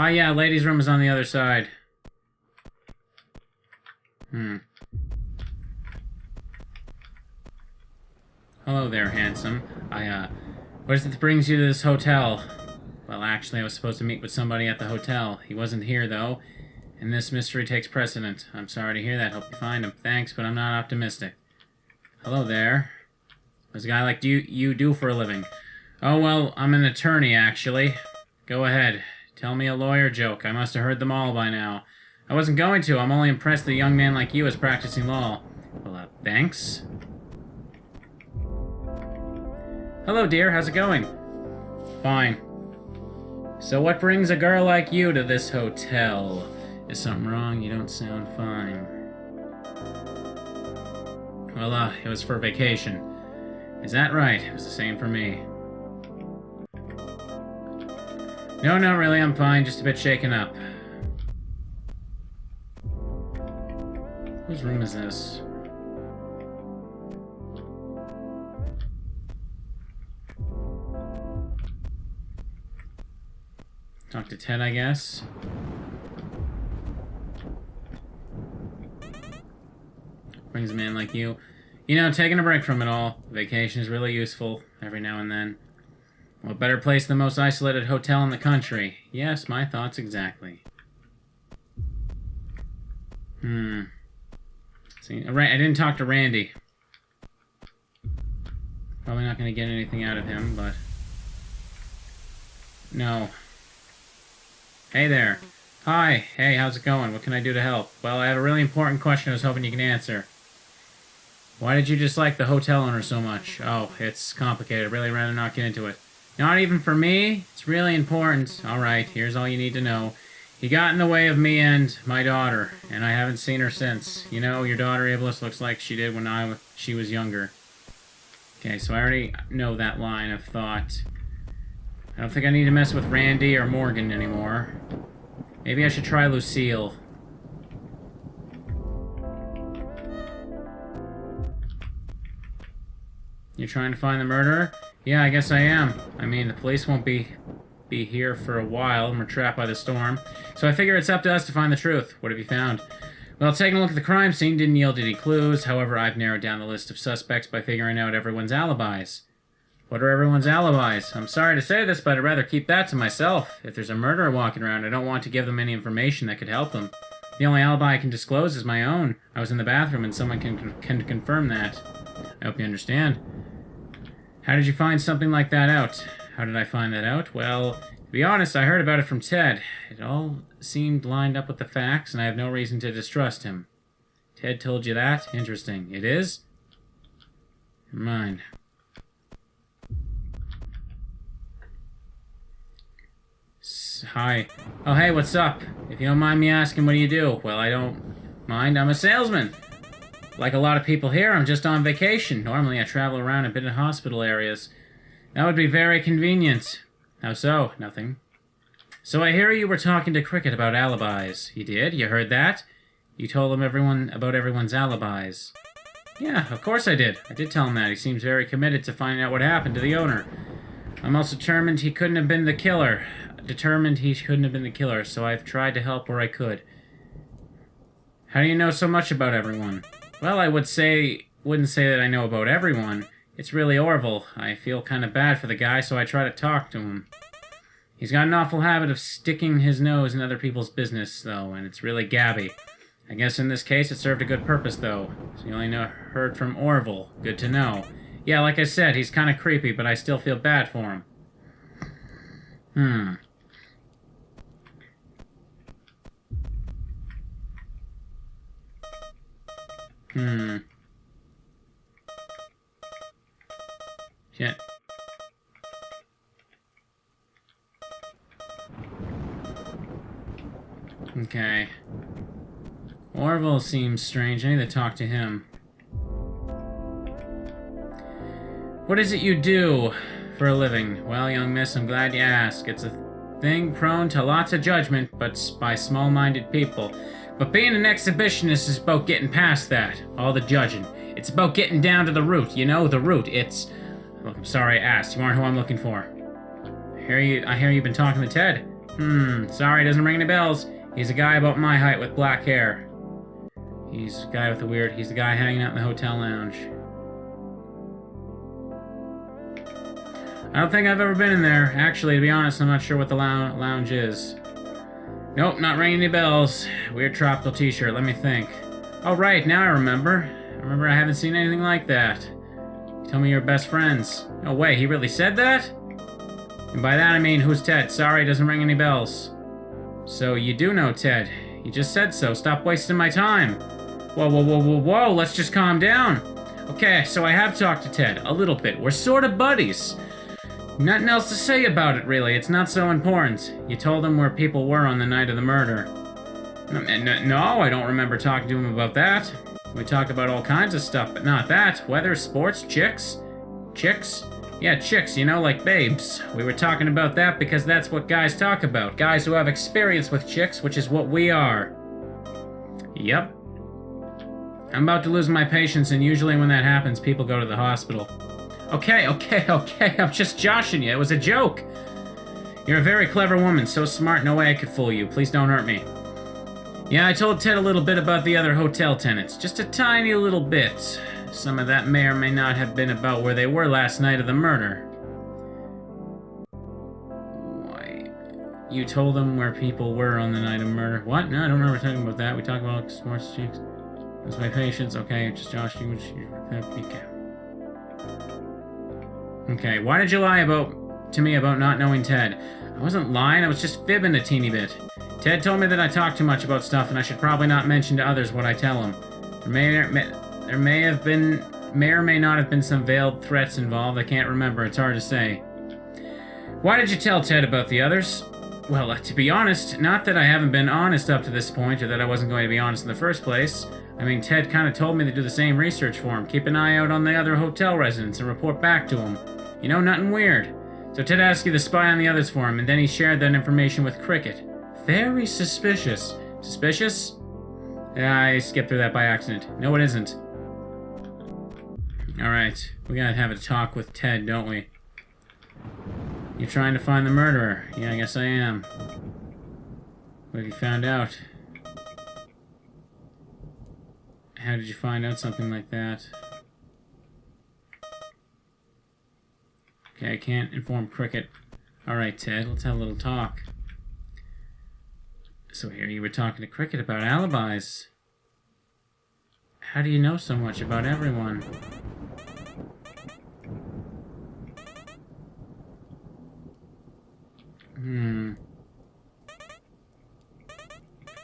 yeah, ladies' room is on the other side. Hello there, handsome. What is it that brings you to this hotel? Well, actually, I was supposed to meet with somebody at the hotel. He wasn't here, though, and this mystery takes precedent. I'm sorry to hear that. Hope you find him. Thanks, but I'm not optimistic. Hello there. What's a guy like you do for a living? Oh, well, I'm an attorney, actually. Go ahead. Tell me a lawyer joke. I must have heard them all by now. I wasn't going to. I'm only impressed that a young man like you is practicing law. Well, thanks. Hello, dear. How's it going? Fine. So what brings a girl like you to this hotel? Is something wrong? You don't sound fine. Well, it was for vacation. Is that right? It was the same for me. No, not really, I'm fine, just a bit shaken up. Whose room is this? Talk to Ted, I guess. Brings a man like you. You know, taking a break from it all. Vacation is really useful every now and then. What better place than the most isolated hotel in the country? Yes, my thoughts exactly. See, right, I didn't talk to Randy. Probably not going to get anything out of him, but... No. Hey there. Hi. Hey, how's it going? What can I do to help? Well, I have a really important question I was hoping you can answer. Why did you dislike the hotel owner so much? Oh, it's complicated. I'd really rather not get into it. Not even for me? It's really important. Alright, here's all you need to know. He got in the way of me and my daughter, and I haven't seen her since. You know, your daughter, Iblis, looks like she did when she was younger. Okay, so I already know that line of thought. I don't think I need to mess with Randy or Morgan anymore. Maybe I should try Lucille. You're trying to find the murderer? Yeah, I guess I am. I mean, the police won't be here for a while, and we're trapped by the storm. So I figure it's up to us to find the truth. What have you found? Well, taking a look at the crime scene didn't yield any clues. However, I've narrowed down the list of suspects by figuring out everyone's alibis. What are everyone's alibis? I'm sorry to say this, but I'd rather keep that to myself. If there's a murderer walking around, I don't want to give them any information that could help them. The only alibi I can disclose is my own. I was in the bathroom, and someone can confirm that. I hope you understand. How did you find something like that out? How did I find that out? Well, to be honest, I heard about it from Ted. It all seemed lined up with the facts, and I have no reason to distrust him. Ted told you that? Interesting. It is? Never mind. Hi. Oh, hey, what's up? If you don't mind me asking, what do you do? Well, I don't mind. I'm a salesman. Like a lot of people here, I'm just on vacation. Normally, I travel around a bit in hospital areas. That would be very convenient. How so? Nothing. So I hear you were talking to Cricket about alibis. You did? You heard that? You told him about everyone's alibis. Yeah, of course I did. I did tell him that. He seems very committed to finding out what happened to the owner. I'm also determined he couldn't have been the killer. So I've tried to help where I could. How do you know so much about everyone? Well, I wouldn't say that I know about everyone. It's really Orville. I feel kind of bad for the guy, so I try to talk to him. He's got an awful habit of sticking his nose in other people's business, though, and it's really gabby. I guess in this case it served a good purpose, though. So you only heard from Orville. Good to know. Yeah, like I said, he's kind of creepy, but I still feel bad for him. Shit. Okay. Orville seems strange. I need to talk to him. What is it you do for a living? Well, young miss, I'm glad you asked. It's a thing prone to lots of judgment, but by small-minded people. But being an exhibitionist is about getting past that, all the judging. It's about getting down to the root, you know, the root. It's... Look, I'm sorry I asked. You aren't who I'm looking for. I hear you've been talking to Ted. Sorry, doesn't ring any bells. He's a guy about my height with black hair. He's the guy with the weird... He's the guy hanging out in the hotel lounge. I don't think I've ever been in there. Actually, to be honest, I'm not sure what the lounge is. Nope, not ringing any bells. Weird tropical t-shirt, let me think. Oh, right, now I remember. I haven't seen anything like that. You tell me you're best friends. No way, he really said that? And by that I mean, who's Ted? Sorry, doesn't ring any bells. So, you do know Ted. You just said so. Stop wasting my time. Whoa, let's just calm down. Okay, so I have talked to Ted. A little bit. We're sort of buddies. Nothing else to say about it, really. It's not so important. You told him where people were on the night of the murder. No, I don't remember talking to him about that. We talked about all kinds of stuff, but not that. Weather, sports, chicks. Chicks? Yeah, chicks, you know, like babes. We were talking about that because that's what guys talk about. Guys who have experience with chicks, which is what we are. Yep. I'm about to lose my patience, and usually when that happens, people go to the hospital. Okay, I'm just joshing you. It was a joke. You're a very clever woman, so smart, no way I could fool you. Please don't hurt me. Yeah, I told Ted a little bit about the other hotel tenants. Just a tiny little bit. Some of that may or may not have been about where they were last night of the murder. Why? You told them where people were on the night of murder? What? No, I don't remember talking about that. We talked about sports chicks. That's my patience. Okay, just Josh, you okay, why did you lie to me about not knowing Ted? I wasn't lying, I was just fibbing a teeny bit. Ted told me that I talk too much about stuff and I should probably not mention to others what I tell him. There may or may not have been some veiled threats involved. I can't remember. It's hard to say. Why did you tell Ted about the others? Well, to be honest, not that I haven't been honest up to this point or that I wasn't going to be honest in the first place. I mean, Ted kind of told me to do the same research for him. Keep an eye out on the other hotel residents and report back to him. You know, nothing weird. So Ted asked you to spy on the others for him, and then he shared that information with Cricket. Very suspicious. Suspicious? Yeah, I skipped through that by accident. No, it isn't. Alright, we gotta have a talk with Ted, don't we? You're trying to find the murderer. Yeah, I guess I am. What have you found out? How did you find out something like that? Okay, I can't inform Cricket. Alright, Ted, let's have a little talk. So here you were talking to Cricket about alibis. How do you know so much about everyone?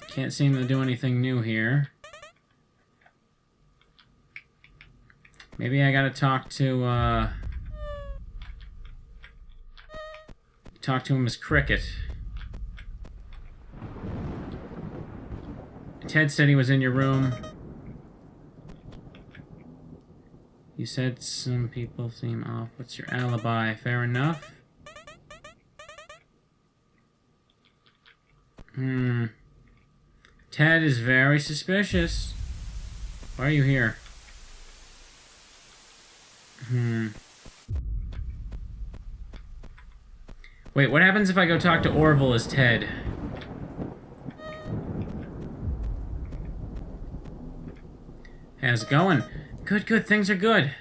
Can't seem to do anything new here. Maybe I gotta talk to him as Cricket. Ted said he was in your room. You said some people seem off. What's your alibi? Fair enough? Ted is very suspicious. Why are you here? Wait, what happens if I go talk to Orville as Ted? How's it going? Good, things are good.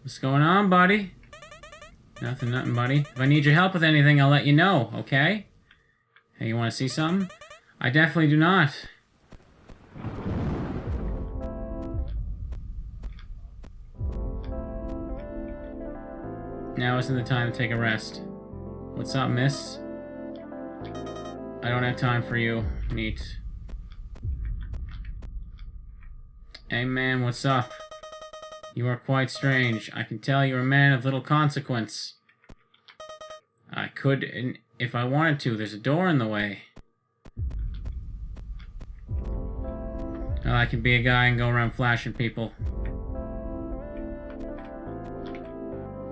What's going on, buddy? Nothing, buddy. If I need your help with anything, I'll let you know, okay? Hey, you want to see something? I definitely do not. Now isn't the time to take a rest. What's up, miss? I don't have time for you. Neat. Hey, man, what's up? You are quite strange. I can tell you're a man of little consequence. I could, if I wanted to. There's a door in the way. Well, I can be a guy and go around flashing people.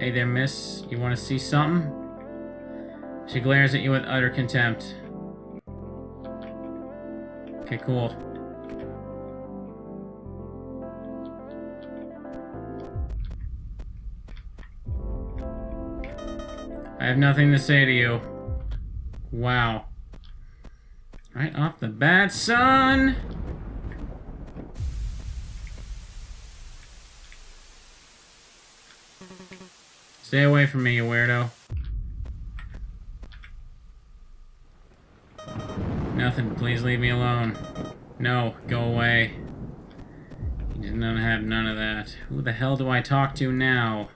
Hey there, miss. You want to see something? She glares at you with utter contempt. Okay, cool. I have nothing to say to you. Wow. Right off the bat, son! Stay away from me, you weirdo. Nothing, please leave me alone. No, go away. You did not have none of that. Who the hell do I talk to now?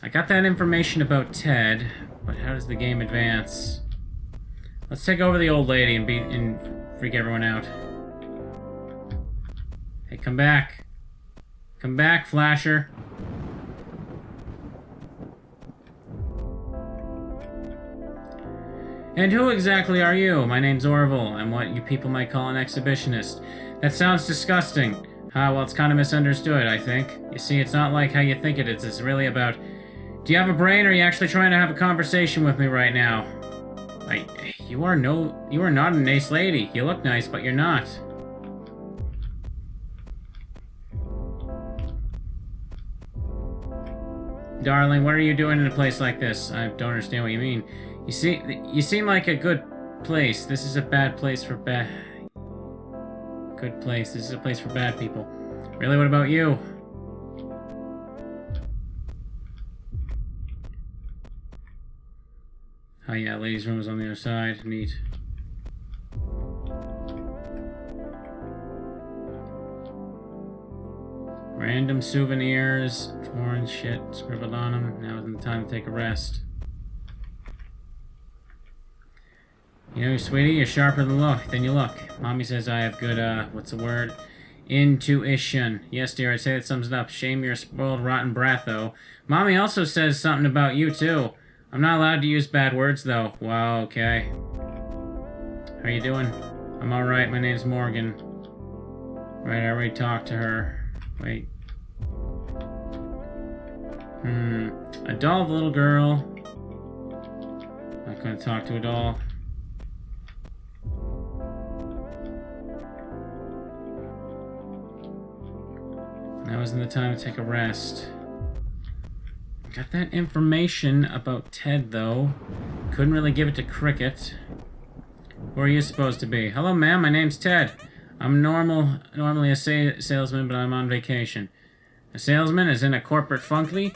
I got that information about Ted, but how does the game advance? Let's take over the old lady and freak everyone out. Hey, come back. Come back, Flasher. And who exactly are you? My name's Orville. I'm what you people might call an exhibitionist. That sounds disgusting. Well, it's kind of misunderstood, I think. You see, it's not like how you think it is. It's really about... Do you have a brain, or are you actually trying to have a conversation with me right now? You are not a nice lady. You look nice, but you're not. Darling, what are you doing in a place like this? I don't understand what you mean. You seem like a good place. This is a bad place for good place. This is a place for bad people. Really, what about you? Oh yeah, ladies' room is on the other side. Neat. Random souvenirs, foreign shit scribbled on them. Now isn't the time to take a rest. You know, sweetie, you're sharper than you look. Mommy says I have good, what's the word? Intuition. Yes, dear, I'd say that sums it up. Shame you're a spoiled, rotten brat, though. Mommy also says something about you, too. I'm not allowed to use bad words, though. Wow, okay. How you doing? I'm alright, my name's Morgan. Right, I already talked to her. Wait. A doll of a little girl. Not gonna talk to a doll. Now isn't the time to take a rest. Got that information about Ted, though. Couldn't really give it to Cricket. Who are you supposed to be? Hello, ma'am. My name's Ted. I'm normally a salesman, but I'm on vacation. A salesman is in a corporate flunky?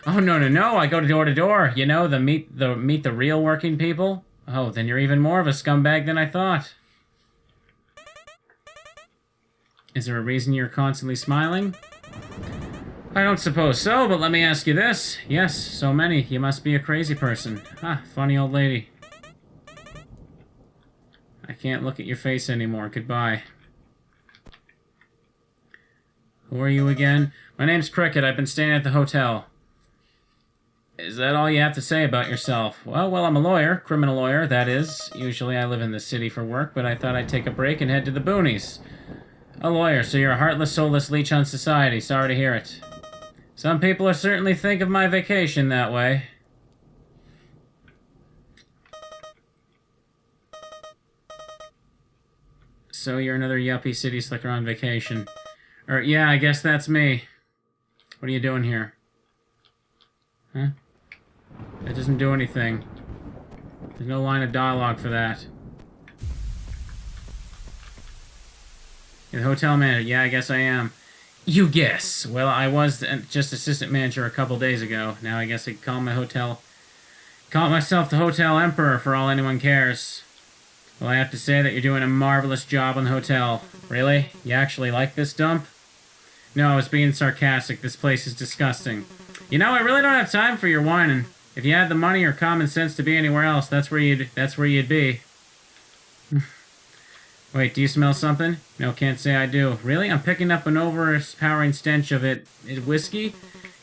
Oh, no. I go door to door. You know, meet the real working people. Oh, then you're even more of a scumbag than I thought. Is there a reason you're constantly smiling? I don't suppose so, but let me ask you this. Yes, so many. You must be a crazy person. Funny old lady. I can't look at your face anymore. Goodbye. Who are you again? My name's Cricket. I've been staying at the hotel. Is that all you have to say about yourself? Well, I'm a lawyer. Criminal lawyer, that is. Usually I live in the city for work, but I thought I'd take a break and head to the boonies. A lawyer, so you're a heartless, soulless leech on society. Sorry to hear it. Some people certainly think of my vacation that way. So you're another yuppie city slicker on vacation. Yeah, I guess that's me. What are you doing here? Huh? That doesn't do anything. There's no line of dialogue for that. You're the hotel manager. Yeah, I guess I am. You guess. Well, I was just assistant manager a couple days ago. Now I guess I could call myself the hotel emperor for all anyone cares. Well, I have to say that you're doing a marvelous job on the hotel. Really? You actually like this dump? No, I was being sarcastic. This place is disgusting. You know, I really don't have time for your whining. If you had the money or common sense to be anywhere else, that's where you'd be. Wait, do you smell something? No, can't say I do. Really? I'm picking up an overpowering stench of it. Whiskey?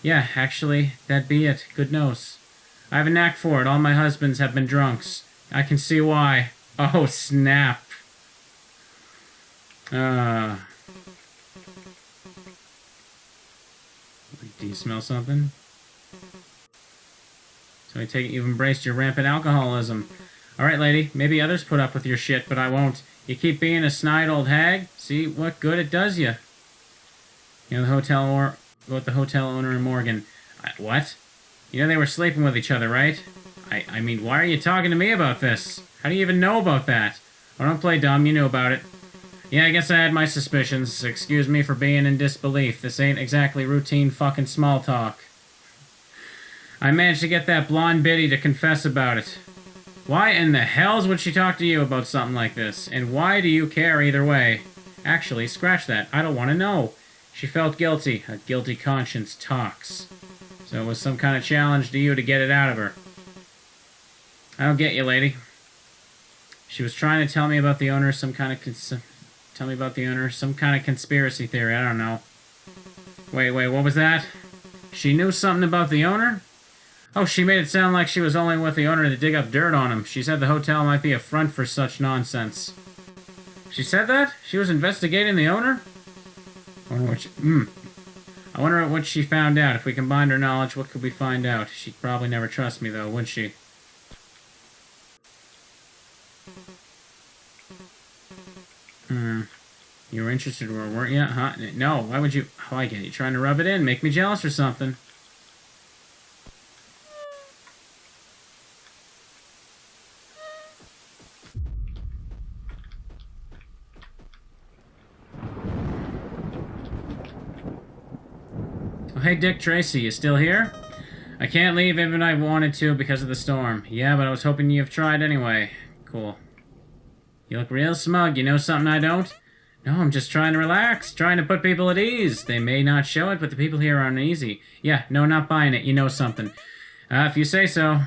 Yeah, actually, that'd be it. Good nose. I have a knack for it. All my husbands have been drunks. I can see why. Oh, snap. Do you smell something? So I take it you've embraced your rampant alcoholism. Alright, lady, maybe others put up with your shit, but I won't. You keep being a snide old hag? See what good it does you. You know the hotel owner and Morgan. What? You know they were sleeping with each other, right? I mean, why are you talking to me about this? How do you even know about that? Oh, don't play dumb, you knew about it. Yeah, I guess I had my suspicions. Excuse me for being in disbelief. This ain't exactly routine fucking small talk. I managed to get that blonde biddy to confess about it. Why in the hells would she talk to you about something like this? And why do you care either way? Actually, scratch that. I don't want to know. She felt guilty. A guilty conscience talks. So it was some kind of challenge to you to get it out of her. I don't get you, lady. She was trying to tell me about the owner, some kind of conspiracy theory, I don't know. Wait, what was that? She knew something about the owner? Oh, she made it sound like she was only with the owner to dig up dirt on him. She said the hotel might be a front for such nonsense. She said that? She was investigating the owner? I wonder what she found out. If we combined her knowledge, what could we find out? She'd probably never trust me, though, would she? You were interested, weren't you? Huh? No, why would you... Oh, I get it. You trying to rub it in, make me jealous or something. Oh, hey, Dick Tracy, you still here? I can't leave even if I wanted to because of the storm. Yeah, but I was hoping you've tried anyway. Cool. You look real smug. You know something I don't? No, I'm just trying to relax. Trying to put people at ease. They may not show it, but the people here are uneasy. Yeah, no, not buying it. You know something. If you say so.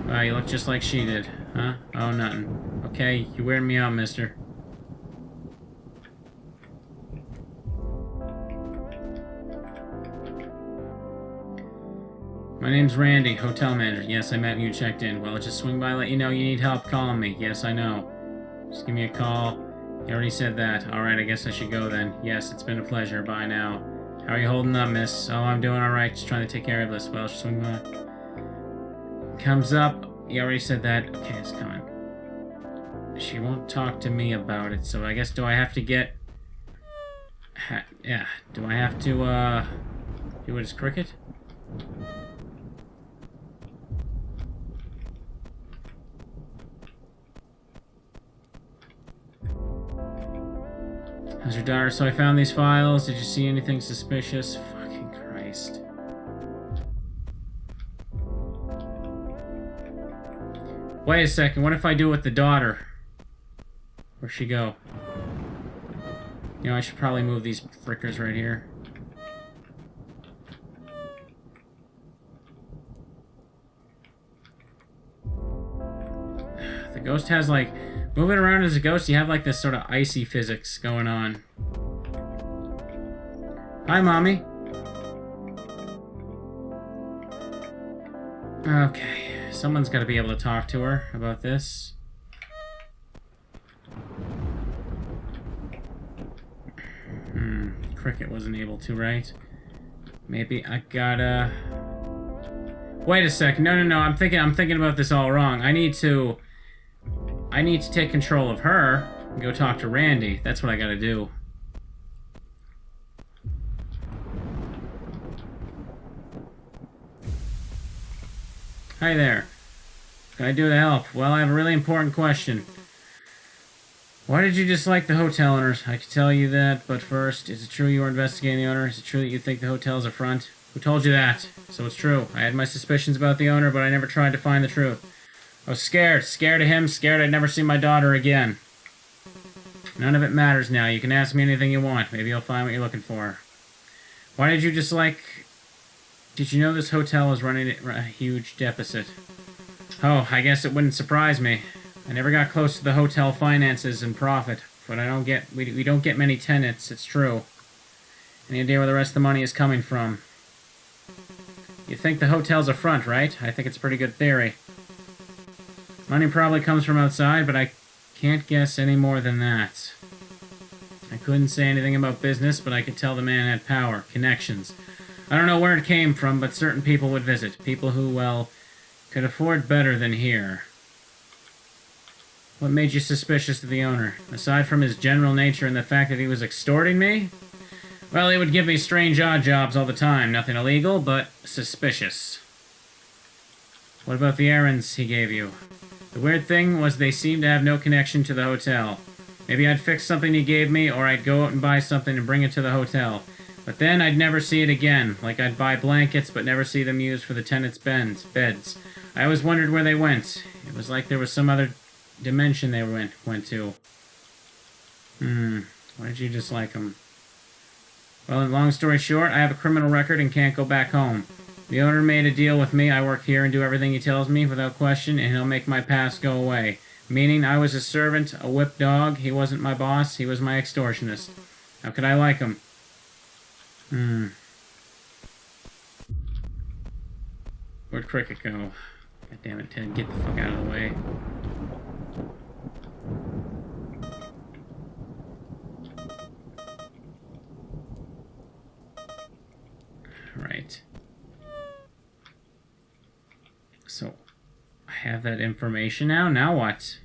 Wow, you look just like she did. Huh? Oh, nothing. Okay, you weirding me out, mister. My name's Randy, hotel manager. Yes, I met you checked in. Well, I'll just swing by and let you know you need help calling me. Yes, I know. Just give me a call. You already said that. Alright, I guess I should go then. Yes, it's been a pleasure. Bye now. How are you holding up, miss? Oh, I'm doing alright. Just trying to take care of this. Well, just swing by. Comes up. You already said that. Okay, it's coming. She won't talk to me about it, so I guess do I have to get... yeah. Do I have to, do it as cricket? How's your daughter? So I found these files. Did you see anything suspicious? Fucking Christ. Wait a second. What if I do it with the daughter? Where'd she go? You know, I should probably move these frickers right here. The ghost has, like... Moving around as a ghost, you have, like, this sort of icy physics going on. Hi, Mommy. Okay. Someone's got to be able to talk to her about this. Cricket wasn't able to, right? Maybe I gotta... Wait a second. No. I'm thinking about this all wrong. I need to take control of her and go talk to Randy. That's what I gotta do. Hi there. What can I do to help? Well, I have a really important question. Why did you dislike the hotel owners? I could tell you that, but first, is it true you were investigating the owner? Is it true that you think the hotel's a front? Who told you that? So it's true. I had my suspicions about the owner, but I never tried to find the truth. I was scared. Scared of him. Scared I'd never see my daughter again. None of it matters now. You can ask me anything you want. Maybe you'll find what you're looking for. Why did you dislike... Did you know this hotel is running a huge deficit? Oh, I guess it wouldn't surprise me. I never got close to the hotel finances and profit, but we don't get many tenants, it's true. Any idea where the rest of the money is coming from? You think the hotel's a front, right? I think it's a pretty good theory. Money probably comes from outside, but I can't guess any more than that. I couldn't say anything about business, but I could tell the man had power, connections. I don't know where it came from, but certain people would visit. People who, well, could afford better than here. What made you suspicious of the owner? Aside from his general nature and the fact that he was extorting me? Well, he would give me strange odd jobs all the time. Nothing illegal, but suspicious. What about the errands he gave you? The weird thing was they seemed to have no connection to the hotel. Maybe I'd fix something he gave me, or I'd go out and buy something and bring it to the hotel. But then I'd never see it again. Like I'd buy blankets, but never see them used for the tenants' beds. I always wondered where they went. It was like there was some other dimension they went to. Why did you dislike them? Well, long story short, I have a criminal record and can't go back home. The owner made a deal with me. I work here and do everything he tells me without question, and he'll make my past go away. Meaning I was a servant, a whipped dog. He wasn't my boss. He was my extortionist. How could I like him? Where'd Cricket go? God damn it, Ted. Get the fuck out of the way. Right. So, I have that information now. Now what?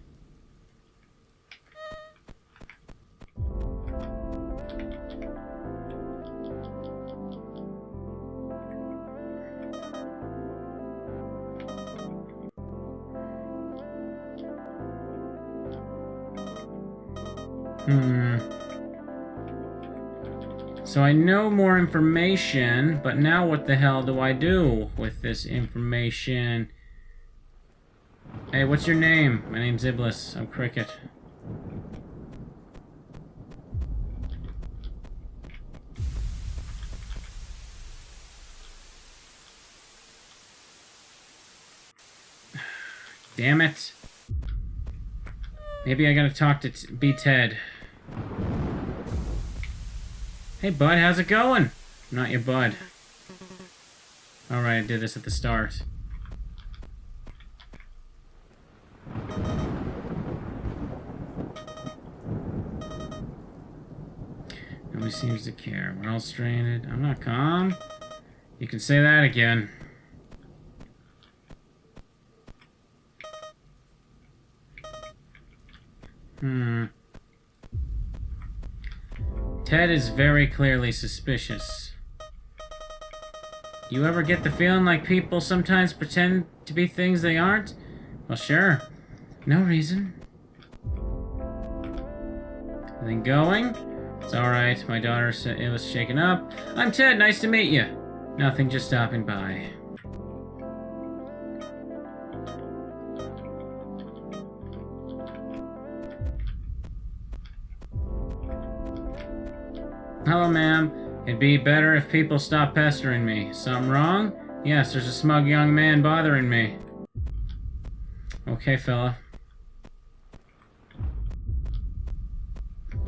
So I know more information, but now what the hell do I do with this information? Hey, what's your name? My name's Iblis. I'm Cricket. Damn it. Maybe I gotta talk to be Ted. Hey, bud, how's it going? I'm not your bud. Alright, I did this at the start. Nobody seems to care. We're all stranded. I'm not calm. You can say that again. Ted is very clearly suspicious. You ever get the feeling like people sometimes pretend to be things they aren't? Well, sure. No reason. Anything going? It's alright. My daughter said it was shaken up. I'm Ted. Nice to meet you. Nothing, just stopping by. Hello, ma'am. It'd be better if people stopped pestering me. Something wrong? Yes, there's a smug young man bothering me. Okay, fella.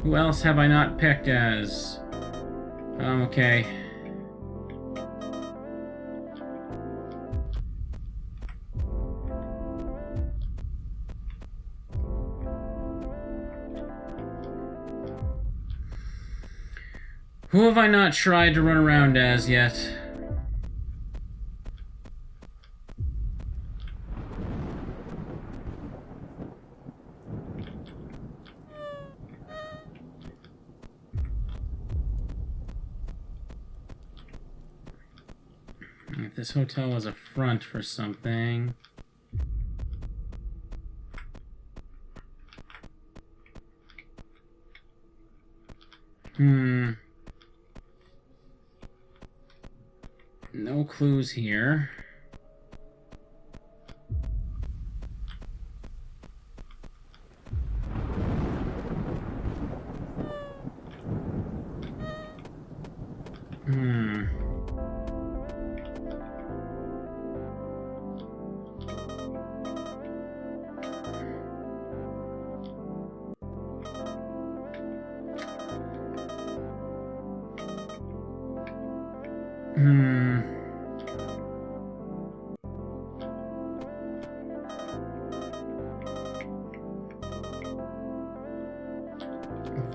Who else have I not picked as? Okay. Who have I not tried to run around as yet? If this hotel was a front for something... No clues here.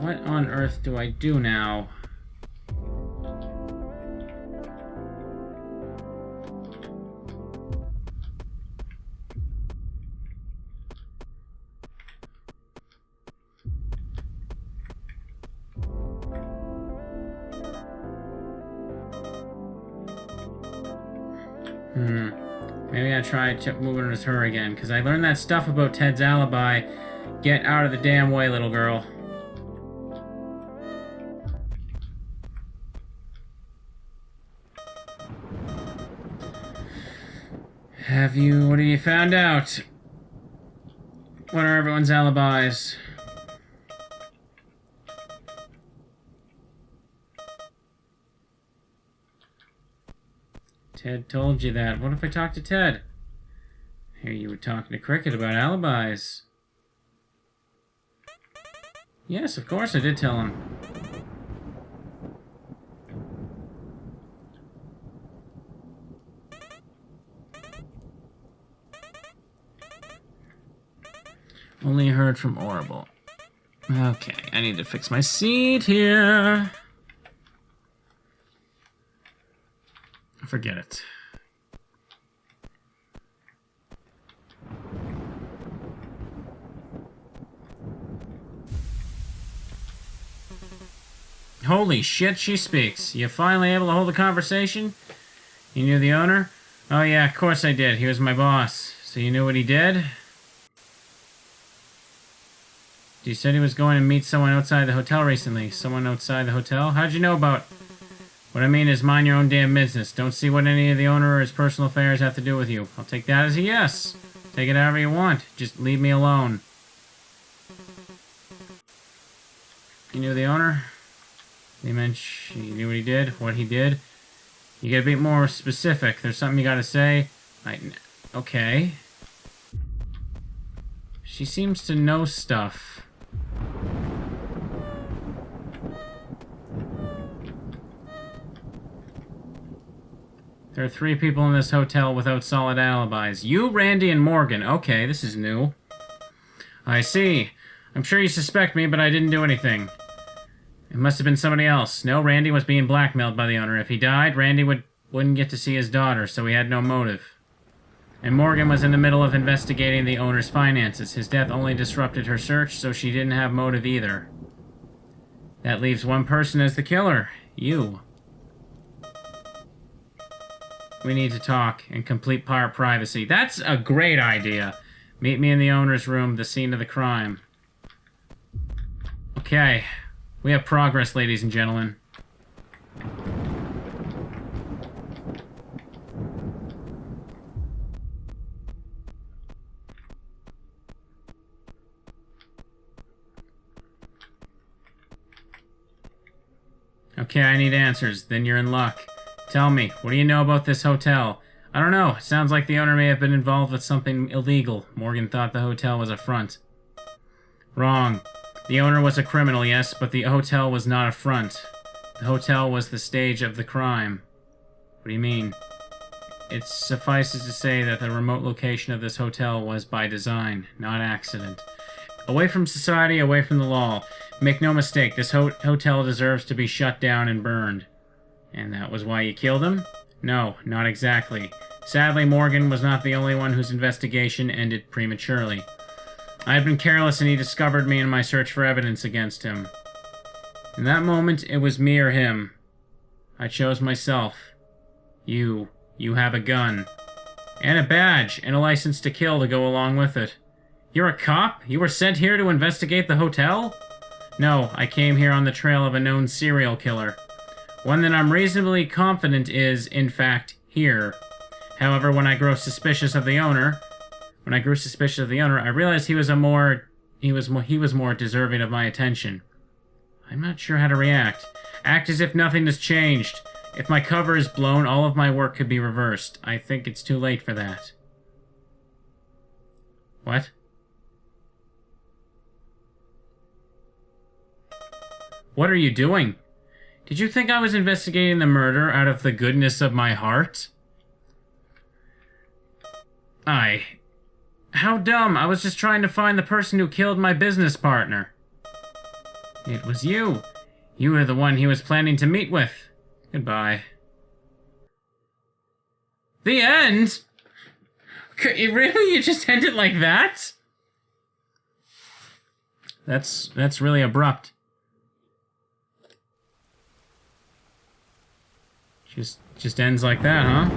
What on earth do I do now? Maybe I try moving with her again, because I learned that stuff about Ted's alibi. Get out of the damn way, little girl. What have you found out? What are everyone's alibis? Ted told you that. What if I talk to Ted? Here you were talking to Cricket about alibis. Yes, of course I did tell him. Only heard from Orrible. Okay, I need to fix my seat here. Forget it. Holy shit, she speaks. You finally able to hold a conversation? You knew the owner? Oh yeah, of course I did. He was my boss. So you knew what he did? You said he was going to meet someone outside the hotel recently. Someone outside the hotel? How'd you know about... What I mean is mind your own damn business. Don't see what any of the owner or his personal affairs have to do with you. I'll take that as a yes. Take it however you want. Just leave me alone. You knew the owner? You mentioned you knew what he did? What he did? You get a bit more specific. There's something you gotta say? Okay. She seems to know stuff. There are 3 people in this hotel without solid alibis. You, Randy, and Morgan. Okay, this is new. I see. I'm sure you suspect me, but I didn't do anything. It must have been somebody else. No, Randy was being blackmailed by the owner. If he died, Randy wouldn't get to see his daughter, so he had no motive. And Morgan was in the middle of investigating the owner's finances. His death only disrupted her search, so she didn't have motive either. That leaves one person as the killer. You. We need to talk and complete privacy. That's a great idea. Meet me in the owner's room, the scene of the crime. Okay. We have progress, ladies and gentlemen. Okay, I need answers. Then you're in luck. Tell me, what do you know about this hotel? I don't know. It sounds like the owner may have been involved with something illegal. Morgan thought the hotel was a front. Wrong. The owner was a criminal, yes, but the hotel was not a front. The hotel was the stage of the crime. What do you mean? It suffices to say that the remote location of this hotel was by design, not accident. Away from society, away from the law. Make no mistake, this hotel deserves to be shut down and burned. And that was why you killed him? No, not exactly. Sadly, Morgan was not the only one whose investigation ended prematurely. I had been careless and he discovered me in my search for evidence against him. In that moment, it was me or him. I chose myself. You have a gun. And a badge, and a license to kill to go along with it. You're a cop? You were sent here to investigate the hotel? No, I came here on the trail of a known serial killer. One that I'm reasonably confident is, in fact, here. However, when I grew suspicious of the owner, I realized he was more deserving of my attention. I'm not sure how to react. Act as if nothing has changed. If my cover is blown, all of my work could be reversed. I think it's too late for that. What? What are you doing? Did you think I was investigating the murder out of the goodness of my heart? How dumb! I was just trying to find the person who killed my business partner. It was you. You were the one he was planning to meet with. Goodbye. The end? Really? You just end it like that? That's really abrupt. Just ends like that, huh?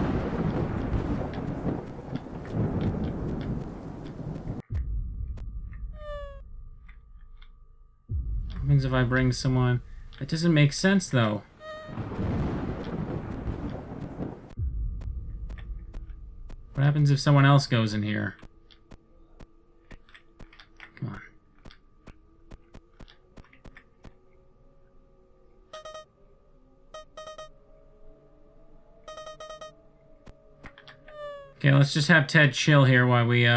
What happens if I bring someone? That doesn't make sense, though. What happens if someone else goes in here? Come on. Okay, let's just have Ted chill here while we,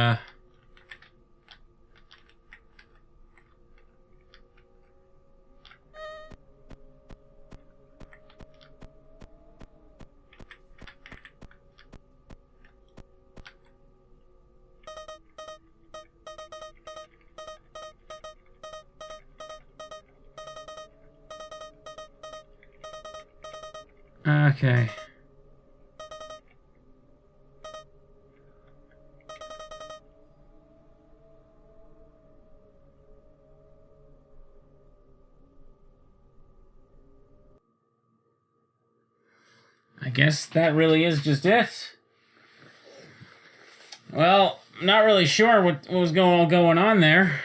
Okay. I guess that really is just it. Well, not really sure what was going on there.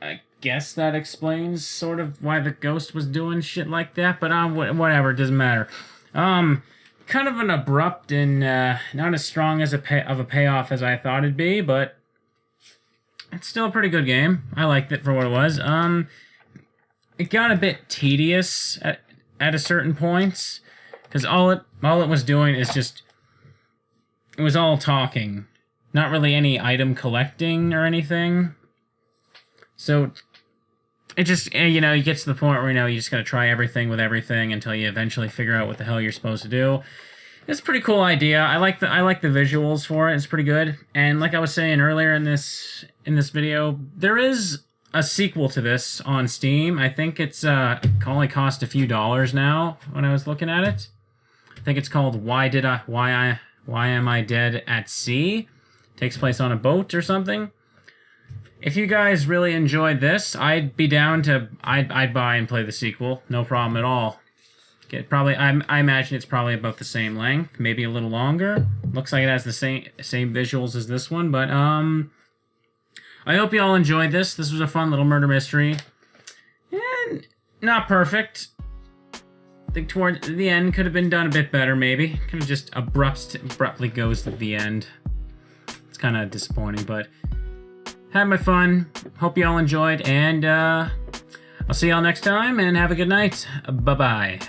I guess that explains sort of why the ghost was doing shit like that, but whatever, it doesn't matter. Kind of an abrupt and not as strong as a payoff as I thought it'd be, but it's still a pretty good game. I liked it for what it was. It got a bit tedious at a certain point, because all it was doing is just, it was all talking, not really any item collecting or anything. So it just, you know, you get to the point where, you know, you just gotta try everything with everything until you eventually figure out what the hell you're supposed to do. It's a pretty cool idea. I like the visuals for it. It's pretty good. And like I was saying earlier in this video, there is a sequel to this on Steam. I think it's only cost a few dollars now when I was looking at it. I think it's called Why Am I Dead at Sea? Takes place on a boat or something. If you guys really enjoyed this, I'd be down to I'd buy and play the sequel. No problem at all. I imagine it's probably about the same length, maybe a little longer. Looks like it has the same visuals as this one, but I hope you all enjoyed this. This was a fun little murder mystery. And not perfect. I think toward the end could have been done a bit better, maybe. Kind of just abruptly goes to the end. It's kind of disappointing, but had my fun. Hope you all enjoyed, and I'll see y'all next time, and have a good night. Bye-bye.